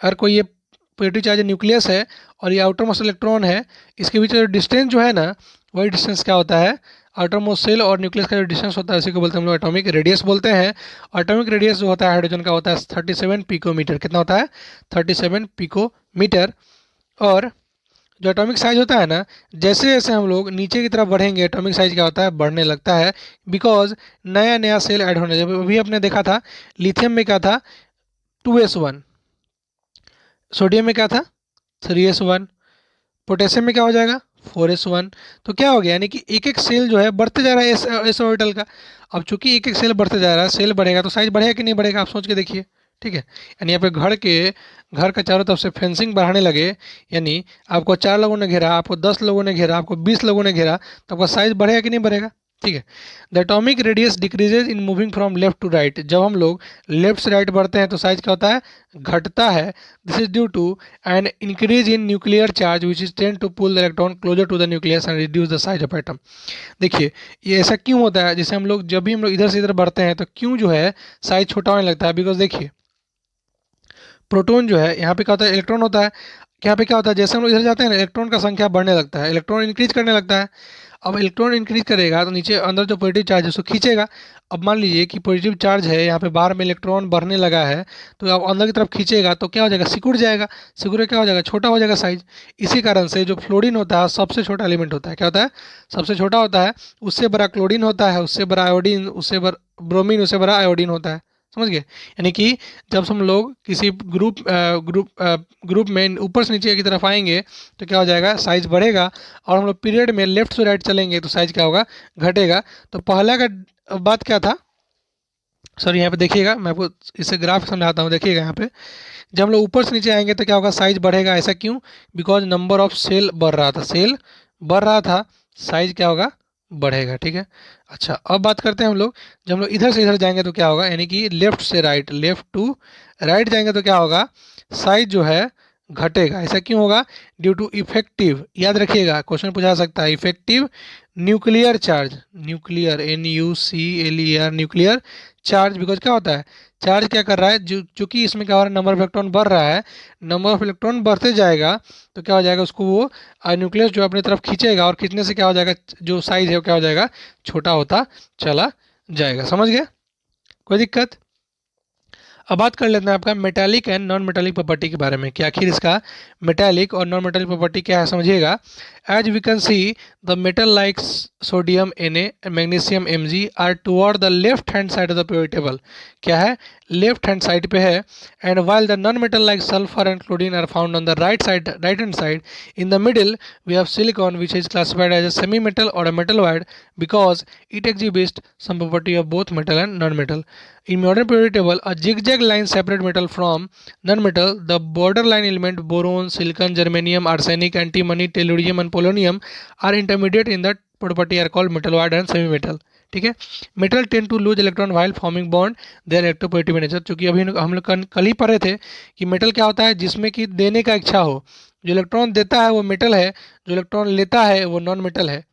अगर कोई ये पॉजिटिव चार्ज न्यूक्लियस है और ये आउटर मोस्ट इलेक्ट्रॉन है, इसके बीच जो डिस्टेंस जो है ना, वही डिस्टेंस क्या होता है, आउटर मोस्ट सेल और न्यूक्लियस का जो डिस्टेंस होता है उसी को बोलते हैं हम लोग एटॉमिक रेडियस बोलते हैं। एटॉमिक रेडियस जो होता है हाइड्रोजन का होता है 37 पिकोमीटर। कितना होता है, 37 पिकोमीटर। और जो एटॉमिक साइज होता है ना, जैसे जैसे हम लोग नीचे की तरफ बढ़ेंगे एटॉमिक साइज क्या होता है, बढ़ने लगता है, बिकॉज नया नया सेल ऐड होने। जब अभी आपने देखा था लिथियम में क्या था, 2s1, सोडियम में क्या था, 3s1, पोटेशियम में क्या हो जाएगा, 4s1। तो क्या हो गया, यानी कि एक एक सेल जो है बढ़ते जा रहा है एस ऑर्बिटल का। अब चूंकि एक एक सेल बढ़ते जा रहा है, सेल बढ़ेगा तो साइज बढ़ेगा कि नहीं बढ़ेगा, आप सोच के देखिए। ठीक है, यानी यहाँ पे घर का चारों तरफ से फेंसिंग बढ़ाने लगे, यानी आपको 4 लोगों ने घेरा, आपको 10 लोगों ने घेरा, आपको 20 लोगों ने घेरा, तो आपका साइज बढ़ेगा कि नहीं बढ़ेगा। ठीक है, the atomic radius decreases in moving from left to right. जब हम लोग लेफ्ट से राइट बढ़ते हैं तो साइज क्या होता है, घटता है। This is due to an increase in nuclear charge which is tend to pull the electron closer to the nucleus and reduce the size of atom. देखिए ये ऐसा क्यों होता है, जैसे हम लोग जब भी हम लोग इधर से इधर बढ़ते हैं तो क्यों जो है साइज छोटा होने लगता है, बिकॉज देखिए प्रोटॉन जो है, यहाँ पे क्या होता है, इलेक्ट्रॉन होता है, यहाँ पे क्या होता है, जैसे हम लोग इधर जाते हैं ना, इलेक्ट्रॉन का संख्या बढ़ने लगता है, इलेक्ट्रॉन इंक्रीज करने लगता है। अब इलेक्ट्रॉन इंक्रीज करेगा तो नीचे अंदर जो पॉजिटिव चार्ज है उसको खींचेगा। अब मान लीजिए कि पॉजिटिव चार्ज है, यहाँ पे बाहर में इलेक्ट्रॉन बढ़ने लगा है, तो अब अंदर की तरफ खींचेगा तो क्या हो जाएगा, सिकुड़ जाएगा, सिकुड़ के क्या हो जाएगा, छोटा हो जाएगा साइज। इसी कारण से जो फ्लोरीन होता है सबसे छोटा एलिमेंट होता है, क्या होता है, सबसे छोटा होता है। उससे बड़ा क्लोरीन होता है, उससे बड़ा आयोडीन, उससे बड़ा ब्रोमीन, उससे बड़ा आयोडीन होता है। समझ गए? यानी कि जब हम लोग किसी ग्रुप में ऊपर से नीचे की तरफ आएंगे तो क्या हो जाएगा, साइज बढ़ेगा, और हम लोग पीरियड में लेफ्ट से राइट चलेंगे तो साइज क्या होगा, घटेगा। तो पहला का बात क्या था, सॉरी यहाँ पे देखिएगा, मैं आपको इससे ग्राफ समझाता हूँ, देखिएगा यहाँ पे। जब हम लोग ऊपर से नीचे आएंगे तो क्या होगा, साइज बढ़ेगा। ऐसा क्यों? बिकॉज नंबर ऑफ सेल बढ़ रहा था, सेल बढ़ रहा था, साइज क्या होगा, बढ़ेगा। ठीक है, अच्छा अब बात करते हैं हम लोग, जब हम लोग इधर से इधर जाएंगे तो क्या होगा, यानी कि लेफ्ट से राइट, लेफ्ट टू राइट जाएंगे तो क्या होगा, साइज जो है घटेगा। ऐसा क्यों होगा? ड्यू टू इफेक्टिव, याद रखिएगा क्वेश्चन पूछा सकता है, effective nuclear charge, nuclear NuClear nuclear charge. Because क्या होता है, चार्ज क्या कर रहा है, चूंकि इसमें क्या हो रहा है, नंबर ऑफ इलेक्ट्रॉन बढ़ रहा है, नंबर ऑफ इलेक्ट्रॉन बढ़ते जाएगा तो क्या हो जाएगा, उसको वो न्यूक्लियस जो अपनी तरफ खींचेगा, और खींचने से क्या हो जाएगा, जो साइज है वो क्या हो जाएगा, छोटा होता चला जाएगा। समझ गए? कोई दिक्कत? अब बात कर लेते हैं आपका metallic and non metallic property के बारे में, कि आखिर इसका मेटालिक और नॉन मेटालिक प्रॉपर्टी क्या है, समझिएगा। As we can see the metal like sodium Na and magnesium Mg are toward the left hand side of the periodic table. क्या है, लेफ्ट हैंड साइड पे है। And while the non metal like sulphur and chlorine are found on the right hand side, in the middle we have silicon which is classified as a semi metal और a metalloid because it exhibits some property of both metal and non-metal. In modern periodic table, a zigzag line separate metal from non-metal. The borderline element boron, silicon, germanium, arsenic, antimony, tellurium and polonium are intermediate in that property are called metalloid and semi-metal. ठीक है, metal tend to lose electron while forming bond their electropositive nature. चूंकि अभी हम लोग कल ही पढ़े थे कि मेटल क्या होता है, जिसमें कि देने का इच्छा हो। जो इलेक्ट्रॉन देता है वो मेटल है, जो इलेक्ट्रॉन लेता है वो नॉन मेटल है।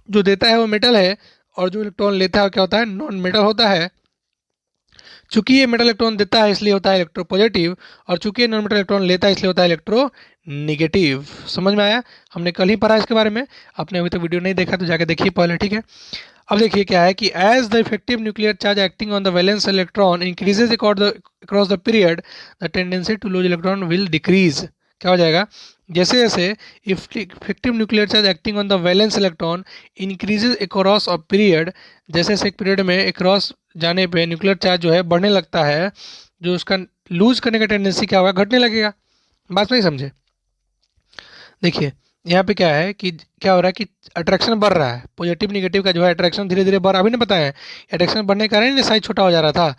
जो देता है वो मेटल है, और जो इलेक्ट्रॉन लेता है वो क्या होता है, नॉन मेटल होता है। चूंकि ये मेटल इलेक्ट्रॉन देता है इसलिए होता है इलेक्ट्रो पॉजिटिव, और चूंकि ये नॉन मेटल इलेक्ट्रॉन लेता है इसलिए होता है इलेक्ट्रो निगेटिव। समझ में आया? हमने कल ही पढ़ा इसके बारे में, आपने अभी तक वीडियो नहीं देखा तो जाके देखिए पहले। ठीक है, अब देखिए क्या है कि as the effective nuclear charge acting on the valence electron increases across the period, the tendency to lose electron will decrease. क्या हो जाएगा, जैसे जैसे effective nuclear charge acting on the valence electron increases across of period, जैसे जैसे एक period में across जाने पे न्यूक्लियर चार्ज जो है बढ़ने लगता है, जो उसका लूज करने का टेंडेंसी क्या होगा, घटने लगेगा। बात नहीं समझे? देखिए यहाँ पे क्या है कि क्या हो रहा है कि अट्रैक्शन बढ़ रहा है, पॉजिटिव निगेटिव का जो है अट्रैक्शन धीरे धीरे बढ़, अभी नहीं बताया है, अट्रैक्शन बढ़ने के कारण साइज छोटा हो जा रहा था।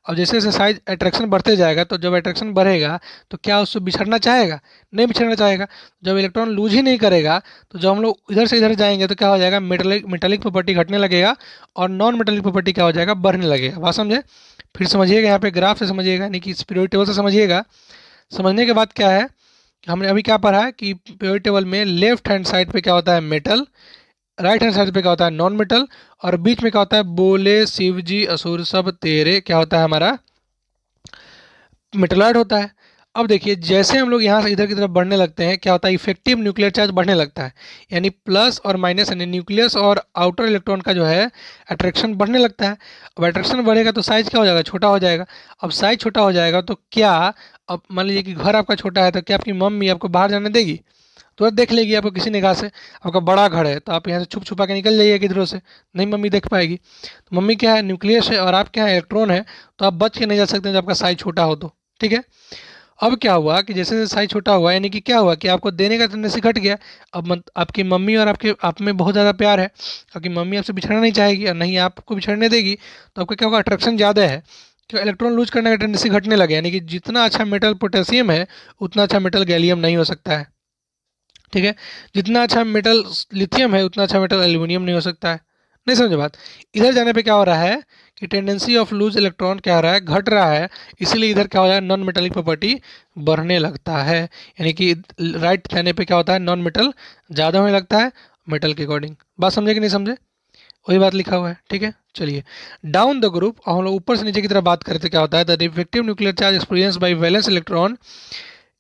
अब जैसे जैसे साइज अट्रैक्शन बढ़ते जाएगा तो जब अट्रैक्शन बढ़ेगा तो क्या उससे बिछड़ना चाहेगा, नहीं बिछड़ना चाहेगा। जब इलेक्ट्रॉन लूज ही नहीं करेगा तो जब हम लोग इधर से इधर जाएंगे तो क्या हो जाएगा, मेटालिक प्रॉपर्टी घटने लगेगा, और नॉन मेटालिक प्रॉपर्टी क्या हो जाएगा, बढ़ने लगेगा। बात समझे? फिर समझिएगा, यहाँ पे ग्राफ से समझिएगा, यानी कि पीरियोडिक टेबल से समझिएगा। समझने के बाद क्या है, हमने अभी क्या पढ़ा कि पीरियोडिक टेबल में लेफ्ट हैंड साइड पे क्या होता है, मेटल, राइट हैंड साइड पे क्या होता है, नॉन मेटल, और बीच में क्या होता है, बोले शिव जी असुर सब तेरे, क्या होता है हमारा, मेटलॉइड होता है। अब देखिए जैसे हम लोग यहाँ से इधर की तरफ बढ़ने लगते हैं क्या होता है, इफेक्टिव न्यूक्लियर चार्ज बढ़ने लगता है, यानी प्लस और माइनस, यानी न्यूक्लियस और आउटर इलेक्ट्रॉन का जो है अट्रैक्शन बढ़ने लगता है। अब अट्रैक्शन बढ़ेगा तो साइज क्या हो जाएगा, छोटा हो जाएगा। अब साइज छोटा हो जाएगा तो क्या, अब मान लीजिए कि घर आपका छोटा है तो क्या आपकी मम्मी आपको बाहर जाने देगी? तुरंत देख लेगी आपको किसी निगाह से। आपका बड़ा घर है तो आप यहाँ से छुप छुपा के निकल जाइए किधरों से, नहीं मम्मी देख पाएगी। तो मम्मी क्या है, न्यूक्लियस है, और आप क्या है, इलेक्ट्रॉन है, तो आप बच के नहीं जा सकते जब आपका साइज छोटा हो तो। ठीक है, अब क्या हुआ कि जैसे जैसे साइज छोटा हुआ, यानी कि क्या हुआ कि आपको देने का टेंडेंसी घट गया। अब आपकी मम्मी और आपके आप में बहुत ज़्यादा प्यार है, आपकी मम्मी आपसे बिछड़ना नहीं चाहेगी और नहीं आपको बिछड़ने देगी, तो आपका क्या होगा, अट्रैक्शन ज़्यादा है, तो इलेक्ट्रॉन लूज करने का टेंडेंसी घटने लगे। यानी कि जितना अच्छा मेटल पोटेशियम है उतना अच्छा मेटल गैलियम नहीं हो सकता है। ठीक है, जितना अच्छा मेटल लिथियम है उतना अच्छा मेटल एल्यूमिनियम नहीं हो सकता है। नहीं समझे बात? इधर जाने पे क्या हो रहा है कि टेंडेंसी ऑफ लूज इलेक्ट्रॉन क्या हो रहा है, घट रहा है, इसीलिए इधर क्या हो रहा है, नॉन मेटालिक प्रॉपर्टी बढ़ने लगता है। यानी कि राइट जाने पे क्या होता है, नॉन मेटल ज़्यादा होने लगता है मेटल के अकॉर्डिंग। बात समझे कि नहीं समझे? वही बात लिखा हुआ है। ठीक है, चलिए डाउन द ग्रुप, हम लोग ऊपर से नीचे की तरफ बात करते क्या होता है, the effective nuclear charge experience by valence electron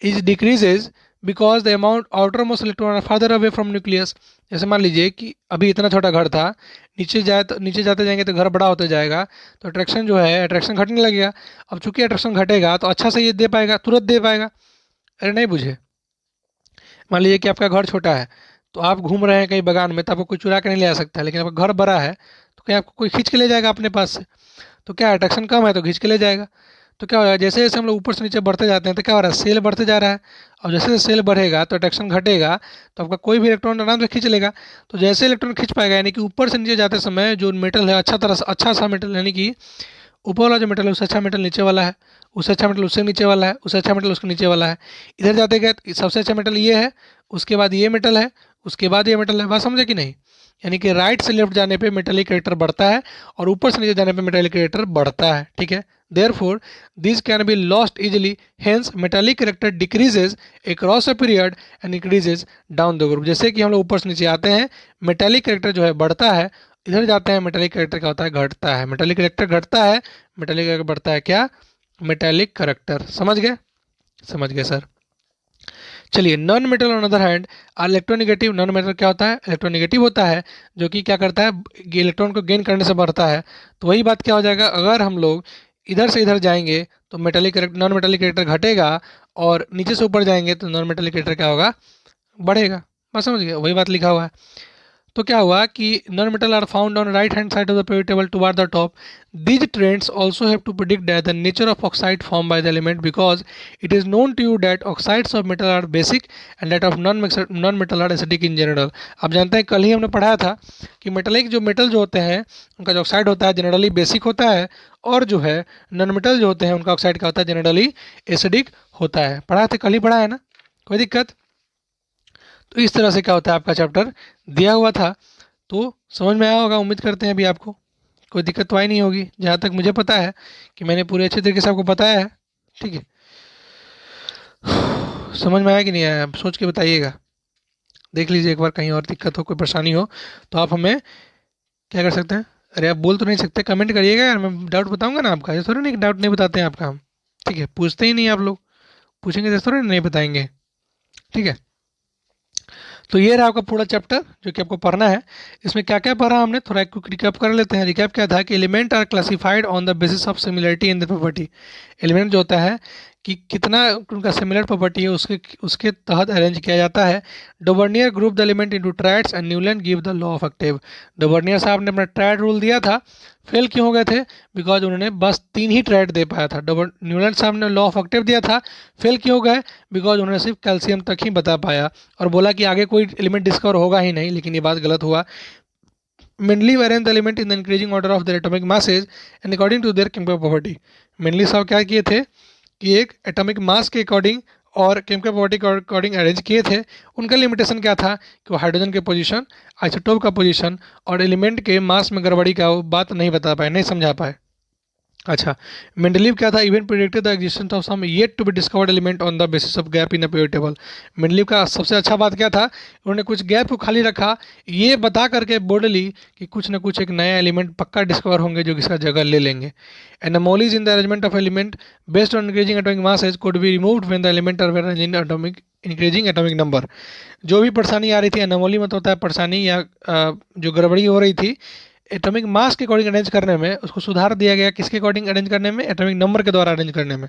is decreases because the amount outer most electron are farther away from nucleus. जैसे मान लीजिए कि अभी इतना छोटा घर था, नीचे जाए तो नीचे जाते जाएंगे तो घर बड़ा होता जाएगा, तो अट्रैक्शन जो है अट्रैक्शन घटने लगेगा। अब चूंकि अट्रैक्शन घटेगा तो अच्छा से ये दे पाएगा, तुरंत दे पाएगा। अरे नहीं बुझे? मान लीजिए कि आपका घर छोटा है, तो आप घूम रहे हैं कहीं बागान में, तो आपको कोई चुरा के नहीं ले आ सकता है, लेकिन आपका घर बड़ा है तो क्या आपको कोई खींच के ले जाएगा अपने पास से, तो क्या अट्रैक्शन कम है तो खींच के ले जाएगा। तो क्या हो जाएगा, जैसे जैसे हम लोग ऊपर से नीचे बढ़ते जाते हैं तो क्या हो रहा है, सेल बढ़ते जा रहा है, और जैसे जैसे सेल बढ़ेगा तो अट्रैक्शन घटेगा, तो आपका कोई भी इलेक्ट्रॉन आराम से खींच लेगा। तो जैसे इलेक्ट्रॉन खींच पाएगा, यानी कि ऊपर से नीचे जाते समय जो मेटल है अच्छा तरह से अच्छा सा मेटल, यानी कि ऊपर वाला जो मेटल है उससे अच्छा मेटल नीचे वाला है, उससे अच्छा मेटल उससे नीचे वाला है, उससे अच्छा मेटल उसके नीचे वाला है। इधर जाते गए तो सबसे अच्छा मेटल ये है, उसके बाद ये मेटल है, उसके बाद ये मेटल है। बात समझे कि नहीं? यानी कि राइट से लेफ्ट जाने पे मेटेलिक कैरेक्टर बढ़ता है और ऊपर से नीचे जाने पे मेटेलिक कैरेक्टर बढ़ता है, ठीक है। Therefore this can be lost easily, hence metallic character decreases across a period and increases down the group. जैसे कि हम लोग ऊपर से नीचे आते हैं, मेटेलिक कैरेक्टर जो है बढ़ता है, इधर जाते हैं मेटेलिक कैरेक्टर क्या होता है, घटता है। मेटेलिक कैरेक्टर घटता है, मेटेलिक कैरेक्टर बढ़ता है, क्या? Metallic character. समझ गए? समझ गए सर। चलिए, non metal on other hand electronegative. Non metal क्या होता है? इलेक्ट्रोनिगेटिव होता है, जो कि क्या करता है, इलेक्ट्रॉन को गेन करने से बढ़ता है। तो वही बात क्या हो जाएगा, अगर हम लोग इधर से इधर जाएंगे तो metallic character, non metallic character घटेगा, और नीचे से ऊपर जाएंगे तो नॉन मेटेलिक कैरेक्टर क्या होगा, बढ़ेगा। बस समझ गए, वही बात लिखा हुआ है। तो क्या हुआ कि non metal are found on right hand side of the periodic table toward the top. These trends also have to predict that the nature of oxide formed by the element, because it is known to you that oxides of metal are basic and that of non-metal are acidic in general. आप जानते हैं, कल ही हमने पढ़ाया था कि metallic जो metal जो होते हैं उनका जो ऑक्साइड होता है जनरली बेसिक होता है, और जो है नॉन मेटल जो होते हैं उनका ऑक्साइड क्या होता है, जनरली एसिडिक होता है। पढ़ा थे, कल ही पढ़ा है ना, कोई दिक्कत? तो इस तरह से क्या होता है, आपका चैप्टर दिया हुआ था। तो समझ में आया होगा, उम्मीद करते हैं अभी आपको कोई दिक्कत तो आई नहीं होगी, जहाँ तक मुझे पता है कि मैंने पूरे अच्छे तरीके से आपको बताया है, ठीक है। समझ में आया कि नहीं आया, आप सोच के बताइएगा, देख लीजिए एक बार, कहीं और दिक्कत हो, कोई परेशानी हो तो आप हमें क्या कर सकते हैं। अरे आप बोल तो नहीं सकते, कमेंट करिएगा यार, मैं डाउट बताऊंगा ना आपका। ये थोड़ा नहीं डाउट नहीं बताते हैं आपका हम, ठीक है। पूछते ही नहीं आप लोग, पूछेंगे तो थोड़ा नहीं बताएंगे, ठीक है। तो ये रहा आपका पूरा चैप्टर जो कि आपको पढ़ना है। इसमें क्या क्या पढ़ा हमने, थोड़ा एक क्विक रिकैप कर लेते हैं। रिकैप क्या था कि element are classified on the basis of similarity in the property. Element जो होता है कि कितना उनका सिमिलर प्रॉपर्टी है, उसके उसके तहत अरेंज किया जाता है। Dobereiner group the element into triads and Newland give the law of octave. Dobereiner साहब ने अपना ट्राइड रूल दिया था, फेल क्यों हो गए थे, बिकॉज उन्होंने बस 3 ही ट्राइड दे पाया था। न्यूलैंड साहब ने लॉ ऑफ ऑक्टेव दिया था, फेल क्यों हो गए, बिकॉज उन्होंने सिर्फ कैल्शियम तक ही बता पाया, और बोला कि आगे कोई एलिमेंट डिस्कवर होगा ही नहीं, लेकिन ये बात गलत हुआ। Mainly arrange the element in the increasing order of their atomic masses and according to their chemical property. Mainly साहब क्या किए थे कि एक एटॉमिक मास के अकॉर्डिंग और केमिकल प्रॉपर्टी के अकॉर्डिंग अरेंज किए थे। उनका लिमिटेशन क्या था कि वो हाइड्रोजन के पोजीशन, आइसोटोप का पोजीशन और एलिमेंट के मास में गड़बड़ी का वो बात नहीं बता पाए, नहीं समझा पाए। अच्छा, मेंडलीव क्या था, even predicted the existence of some yet to be discovered element on the basis of gap in the periodic table. Mendeleev का सबसे अच्छा बात क्या था, उन्होंने कुछ गैप को खाली रखा, ये बता करके बोल्डली कि कुछ ना कुछ एक नया एलिमेंट पक्का डिस्कवर होंगे जो इसका जगह ले लेंगे। Anomalies in the arrangement of element based on increasing atomic masses could be removed when the element are arranged in atomic increasing atomic number. जो भी परेशानी आ रही थी, एनोमोली मतलब होता है परेशानी या जो गड़बड़ी हो रही थी एटॉमिक मास के अकॉर्डिंग अरेंज करने में, उसको सुधार दिया गया। किसके अकॉर्डिंग अरेंज करने में, एटॉमिक नंबर के द्वारा अरेंज करने में,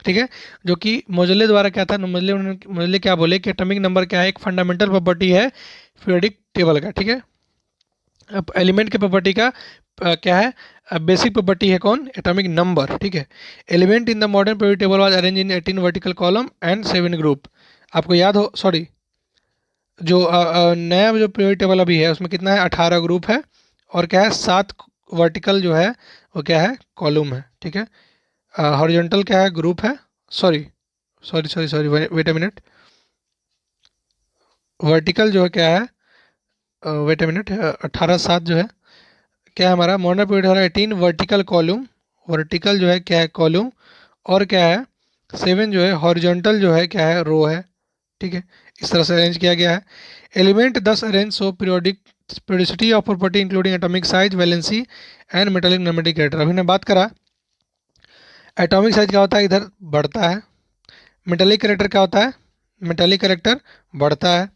ठीक है। जो कि मोजले द्वारा क्या था, मोजले क्या बोले कि एटॉमिक नंबर क्या है, एक फंडामेंटल प्रॉपर्टी है पीरियोडिक टेबल का, ठीक है। अब एलिमेंट के प्रॉपर्टी का क्या है, बेसिक प्रॉपर्टी है कौन, एटॉमिक नंबर, ठीक है। Element in the modern periodic table was arrange in 18 vertical column and 7 group. आपको याद हो, सॉरी, जो नया जो पीरियोडिक टेबल अभी है उसमें कितना है, 18 ग्रुप है, और क्या है, 7 वर्टिकल जो है वो क्या है, कॉलम है, ठीक है। हॉरिजॉन्टल क्या है, ग्रुप है, sorry sorry sorry sorry wait a minute, vertical जो है क्या है, वेट अ मिनट, 18 7 जो है क्या है हमारा, मॉडर्न पीरियड हो रहा है 18 वर्टिकल कॉलम, वर्टिकल जो है क्या है, कॉलम, और क्या है 7 जो है हॉरिजॉन्टल जो है क्या है, रो है, ठीक है। इस तरह से अरेंज किया गया है। Element 10 arrange so periodicity of property including atomic size, valency and metallic nonmetallic character. अभी ने बात करा एटॉमिक साइज क्या होता है, इधर बढ़ता है। मेटालिक कैरेक्टर क्या होता है, मेटालिक कैरेक्टर बढ़ता है।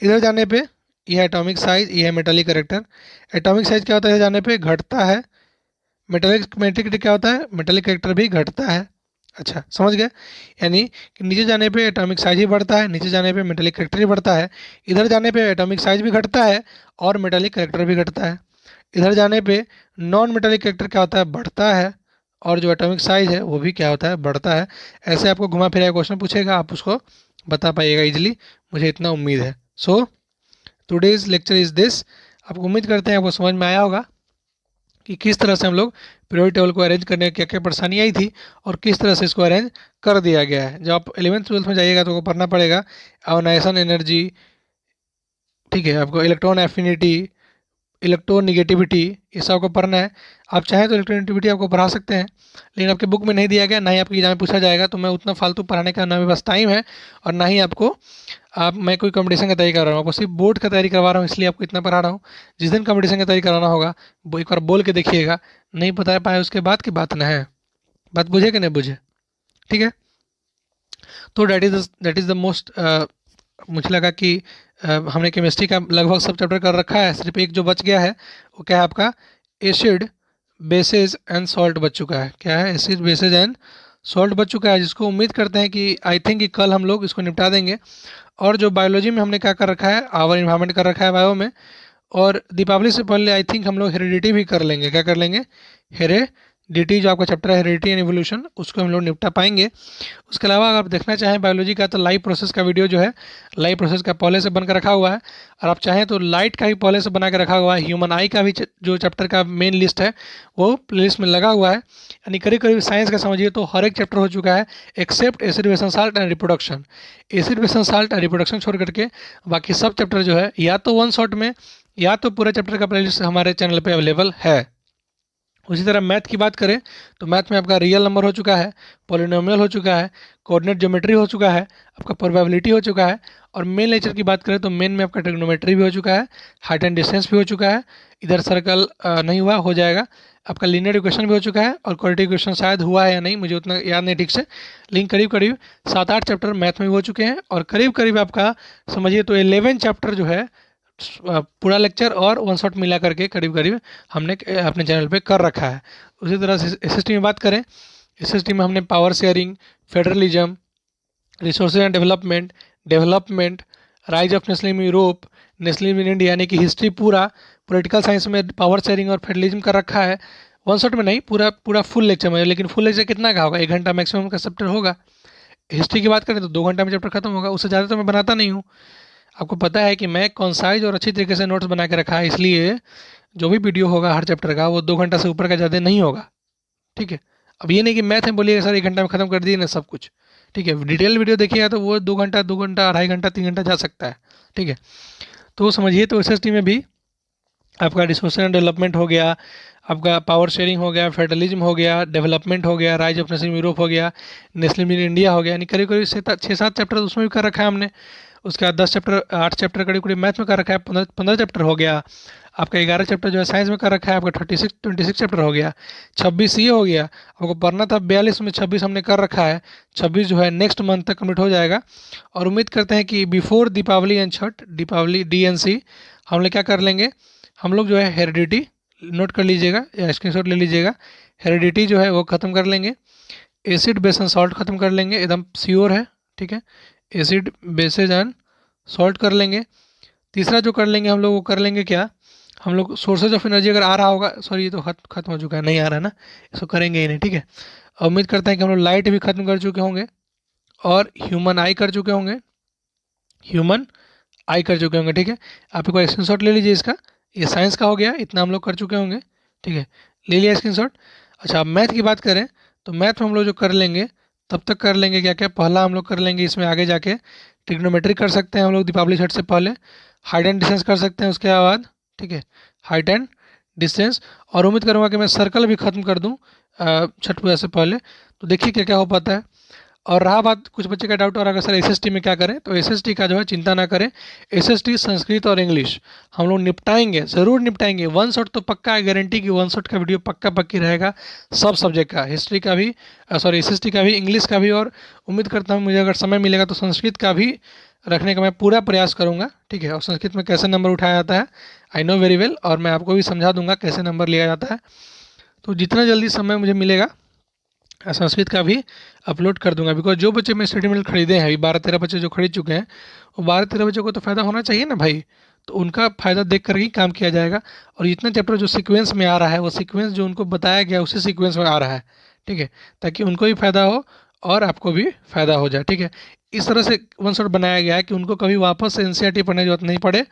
इधर जाने पे यह एटॉमिक साइज, यह मेटालिक कैरेक्टर। एटॉमिक साइज क्या होता है, इधर जाने पे घटता है। मेटालिक क्या होता है, मेटालिक कैरेक्टर भी घटता है। अच्छा, समझ गए, यानी कि नीचे जाने पे एटॉमिक साइज ही बढ़ता है, नीचे जाने पे मेटालिक कैरेक्टर ही बढ़ता है। इधर जाने पे एटॉमिक साइज भी घटता है और मेटालिक कैरेक्टर भी घटता है। इधर जाने पे नॉन मेटालिक कैरेक्टर क्या होता है, बढ़ता है, और जो एटॉमिक साइज है वो भी क्या होता है, बढ़ता है। ऐसे आपको घुमा फिरा क्वेश्चन पूछेगा, आप उसको बता पाइएगा इजीली, मुझे इतना उम्मीद है। So today's lecture is this. आपको उम्मीद करते हैं आपको समझ में आया होगा कि किस तरह से हम लोग पीरियोडिक टेबल को अरेंज करने में क्या क्या परेशानी आई थी और किस तरह से इसको अरेंज कर दिया गया है। जब आप 11th-12th में जाइएगा तो आपको पढ़ना पड़ेगा आयोनाइजेशन एनर्जी, ठीक है, आपको इलेक्ट्रॉन एफिनिटी, इलेक्ट्रोनिगेटिविटी, ये सब आपको पढ़ना है। आप चाहें तो इलेक्ट्रोनिगेटिविटी आपको पढ़ा सकते हैं, लेकिन आपके बुक में नहीं दिया गया, ना ही आपकी एग्जाम में पूछा जाएगा, तो मैं उतना फालतू पढ़ाने का ना मेरे पास टाइम है और ना ही आपको आप मैं कोई कंपटीशन की तैयारी कर रहा हूँ, आपको सिर्फ बोर्ड का तैयारी करवा रहा हूँ, इसलिए आपको इतना पढ़ा रहा हूँ। जिस दिन कंपटीशन की तैयारी कराना होगा वो एक बार बोल के देखिएगा, नहीं बता पाए उसके बाद की बात ना है, बात बुझे कि नहीं बुझे, ठीक है। तो दैट इज़ द मोस्ट, मुझे लगा कि हमने केमिस्ट्री का लगभग सब चैप्टर कर रखा है, सिर्फ एक जो बच गया है वो क्या है आपका एसिड बेसेज एंड सॉल्ट बच चुका है। क्या है, एसिड बेसेज एंड सॉल्ट बच चुका है, जिसको उम्मीद करते हैं कि आई थिंक कि कल हम लोग इसको निपटा देंगे। और जो बायोलॉजी में हमने क्या कर रखा है, आवर इन्वायरमेंट कर रखा है बायो में, और दीपावली से पहले आई थिंक हम लोग हेरिडिटी भी कर लेंगे। क्या कर लेंगे, हेरिडिटी, जो आपका चैप्टर है हेरिडिटी एंड इवोल्यूशन, उसको हम लोग निपटा पाएंगे। उसके अलावा अगर आप देखना चाहें बायोलॉजी का, तो लाइव प्रोसेस का वीडियो जो है, लाइव प्रोसेस का पहले से बनकर रखा हुआ है, और आप चाहें तो लाइट का भी पहले से बना के रखा हुआ है। ह्यूमन आई का भी जो चैप्टर का मेन लिस्ट है वो प्लेलिस्ट में लगा हुआ है। यानी करीब करीब साइंस का समझिए तो हर एक चैप्टर हो चुका है एक्सेप्ट एसिड बेसन साल्ट एंड रिप्रोडक्शन। एसिड बेसन साल्ट एंड रिप्रोडक्शन छोड़ करके बाकी सब चैप्टर जो है या तो वन शॉट में या तो पूरे चैप्टर का प्लेलिस्ट हमारे चैनल पे अवेलेबल है। उसी तरह मैथ की बात करें तो मैथ में आपका रियल नंबर हो चुका है, पॉलिनोमियल हो चुका है, कोऑर्डिनेट ज्योमेट्री हो चुका है, आपका प्रोबेबिलिटी हो चुका है, और मेन लेक्चर की बात करें तो मेन में आपका ट्रिग्नोमेट्री भी हो चुका है, हाइट एंड डिस्टेंस भी हो चुका है, इधर सर्कल नहीं हुआ, हो जाएगा, आपका लीनियर इक्वेशन भी हो चुका है, और क्वाड्रेटिक इक्वेशन शायद हुआ है या नहीं मुझे उतना याद नहीं ठीक से, लेकिन करीब करीब 7-8 चैप्टर मैथ में भी हो चुके हैं। और करीब करीब आपका समझिए तो 11 चैप्टर जो है पूरा लेक्चर और वन शॉट मिला करके करीब करीब हमने अपने चैनल पे कर रखा है। उसी तरह से एसएसटी में बात करें, एसएसटी में हमने power sharing, federalism, resources and development, development, rise of nationalism Europe, nationalism in India, यानी कि हिस्ट्री पूरा, पॉलिटिकल साइंस में पावर शेयरिंग और फेडरलिज्म का रखा है। वन शॉट में नहीं, पूरा पूरा फुल लेक्चर में, लेकिन फुल लेक्चर कितना का होगा, 1 घंटा मैक्सिमम का चैप्टर होगा। हिस्ट्री की बात करें तो 2 घंटा में चैप्टर खत्म होगा, उससे ज़्यादा तो मैं बनाता नहीं हूँ। आपको पता है कि मैं कॉन्साइज और अच्छी तरीके से नोट्स बना के रखा है, इसलिए जो भी वीडियो होगा हर चैप्टर का वो 2 घंटा से ऊपर का ज़्यादा नहीं होगा, ठीक है। अब ये नहीं कि मैथ में बोलिएगा सर 1 घंटा में ख़त्म कर दिए ना सब कुछ, ठीक है। डिटेल वीडियो देखिएगा तो वो 2 घंटा, 2 घंटा, 2.5 घंटा, 3 घंटा जा सकता है, ठीक है। तो समझिए तो एसएसटी में भी आपका रिसोर्स एंड डेवलपमेंट हो गया, आपका पावर शेयरिंग हो गया, फेडरलिज्म हो गया, डेवलपमेंट हो गया, राइज ऑफ नेशन यूरोप हो गया, नेशनलिज्म इन इंडिया हो गया, यानी करीब करीब 6-7 चैप्टर उसमें भी कर रखा है हमने। उसके बाद 10 चैप्टर, 8 चैप्टर करीब करीब मैथ में कर रखा है, 15 चैप्टर हो गया। आपका 11 चैप्टर जो है साइंस में कर रखा है, आपका 26 चैप्टर हो गया, 26 ये हो गया। आपको पढ़ना था 42 में 26 हमने कर रखा है, 26 जो है नेक्स्ट मंथ तक कम्प्लीट हो जाएगा। और उम्मीद करते हैं कि before Deepavali and Chhath, Deepavali DNC हम लोग क्या कर लेंगे, हम लोग जो है हेरिडिटी नोट कर लीजिएगा या स्क्रीनशॉट ले लीजिएगा, हेरिडिटी जो है वो ख़त्म कर लेंगे, एसिड बेस एंड सॉल्ट ख़त्म कर लेंगे, एकदम श्योर है, ठीक है। एसिड बेसेज एंड सॉल्ट कर लेंगे। तीसरा जो कर लेंगे हम लोग वो कर लेंगे क्या, हम लोग सोर्सेज ऑफ एनर्जी अगर आ रहा होगा, सॉरी ये तो खत्म हो चुका है, नहीं आ रहा ना, इसको करेंगे ही नहीं, ठीक है। और उम्मीद करते हैं कि हम लोग लाइट भी ख़त्म कर चुके होंगे और ह्यूमन आई कर चुके होंगे, ह्यूमन आई कर चुके होंगे, ठीक है। आप एक बार स्क्रीनशॉट ले लीजिए इसका, ये साइंस का हो गया, इतना हम लोग कर चुके होंगे, ठीक है, ले लिया स्क्रीनशॉट। अच्छा, अब मैथ की बात करें तो मैथ में हम लोग जो कर लेंगे तब तक कर लेंगे क्या क्या, पहला हम लोग कर लेंगे इसमें आगे जाके ट्रिग्नोमेट्री कर सकते हैं हम लोग दीपावली छठ से पहले, हाइट एंड डिस्टेंस कर सकते हैं उसके बाद, ठीक है, हाइट एंड डिस्टेंस। और उम्मीद करूँगा कि मैं सर्कल भी ख़त्म कर दूँ छठ पूजा से पहले, तो देखिए क्या क्या हो पाता है। और रहा बात कुछ बच्चे का डाउट और अगर सर एसएसटी में क्या करें, तो एसएसटी का जो है चिंता ना करें, एसएसटी संस्कृत और इंग्लिश हम लोग निपटाएंगे, ज़रूर निपटाएंगे। वन शॉट तो पक्का है, गारंटी की वन शॉट का वीडियो पक्का पक्की रहेगा सब सब्जेक्ट का, हिस्ट्री का भी, सॉरी एसएसटी का भी, इंग्लिश का भी, और उम्मीद करता हूँ मुझे अगर समय मिलेगा तो संस्कृत का भी रखने का मैं पूरा प्रयास करूँगा, ठीक है। और संस्कृत में कैसे नंबर उठाया जाता है आई नो वेरी वेल, और मैं आपको भी समझा दूंगा कैसे नंबर लिया जाता है। तो जितना जल्दी समय मुझे मिलेगा संस्कृत का भी अपलोड कर दूंगा, बिकॉज जो बच्चे मैं स्टडी मटेरियल खरीदे हैं, अभी 12-13 बच्चे जो खरीद चुके हैं, वो 12-13 बच्चों को तो फ़ायदा होना चाहिए ना भाई। तो उनका फ़ायदा देख कर ही काम किया जाएगा। और जितना चैप्टर जो सीक्वेंस में आ रहा है वो सीक्वेंस जो उनको बताया गया उसी सीक्वेंस में आ रहा है, ठीक है, ताकि उनको भी फ़ायदा हो और आपको भी फ़ायदा हो जाए, ठीक है। इस तरह से वन शॉट बनाया गया है कि उनको कभी वापस से एनसीईआरटी पढ़ने की जरूरत नहीं पड़े,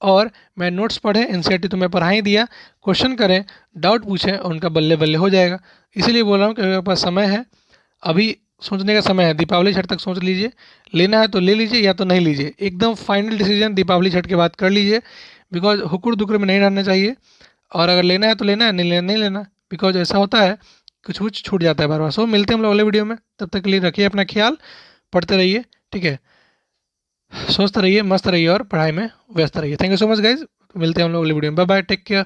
और मैं नोट्स पढ़े, एनसीईआरटी तो मैं पढ़ा ही दिया, क्वेश्चन करें, डाउट पूछें और उनका बल्ले बल्ले हो जाएगा। इसीलिए बोल रहा हूँ कि अगर आपके पास समय है, अभी सोचने का समय है, दीपावली छठ तक सोच लीजिए, लेना है तो ले लीजिए या तो नहीं लीजिए, एकदम फाइनल डिसीजन दीपावली छठ के बाद कर लीजिए, बिकॉज हुकुर दुकुर में नहीं रहना चाहिए। और अगर लेना है तो लेना है, नहीं लेना नहीं लेना, बिकॉज ऐसा होता है कुछ कुछ छूट जाता है बार बार। सो मिलते हैं हम लोग अगले वीडियो में, तब तक के लिए रखिए अपना ख्याल, पढ़ते रहिए, ठीक है, स्वस्थ रहिए, मस्त रहिए और पढ़ाई में व्यस्त रहिए। Thank you so much guys, मिलते हैं हम लोग अगले वीडियो में, बाय बाय, टेक केयर।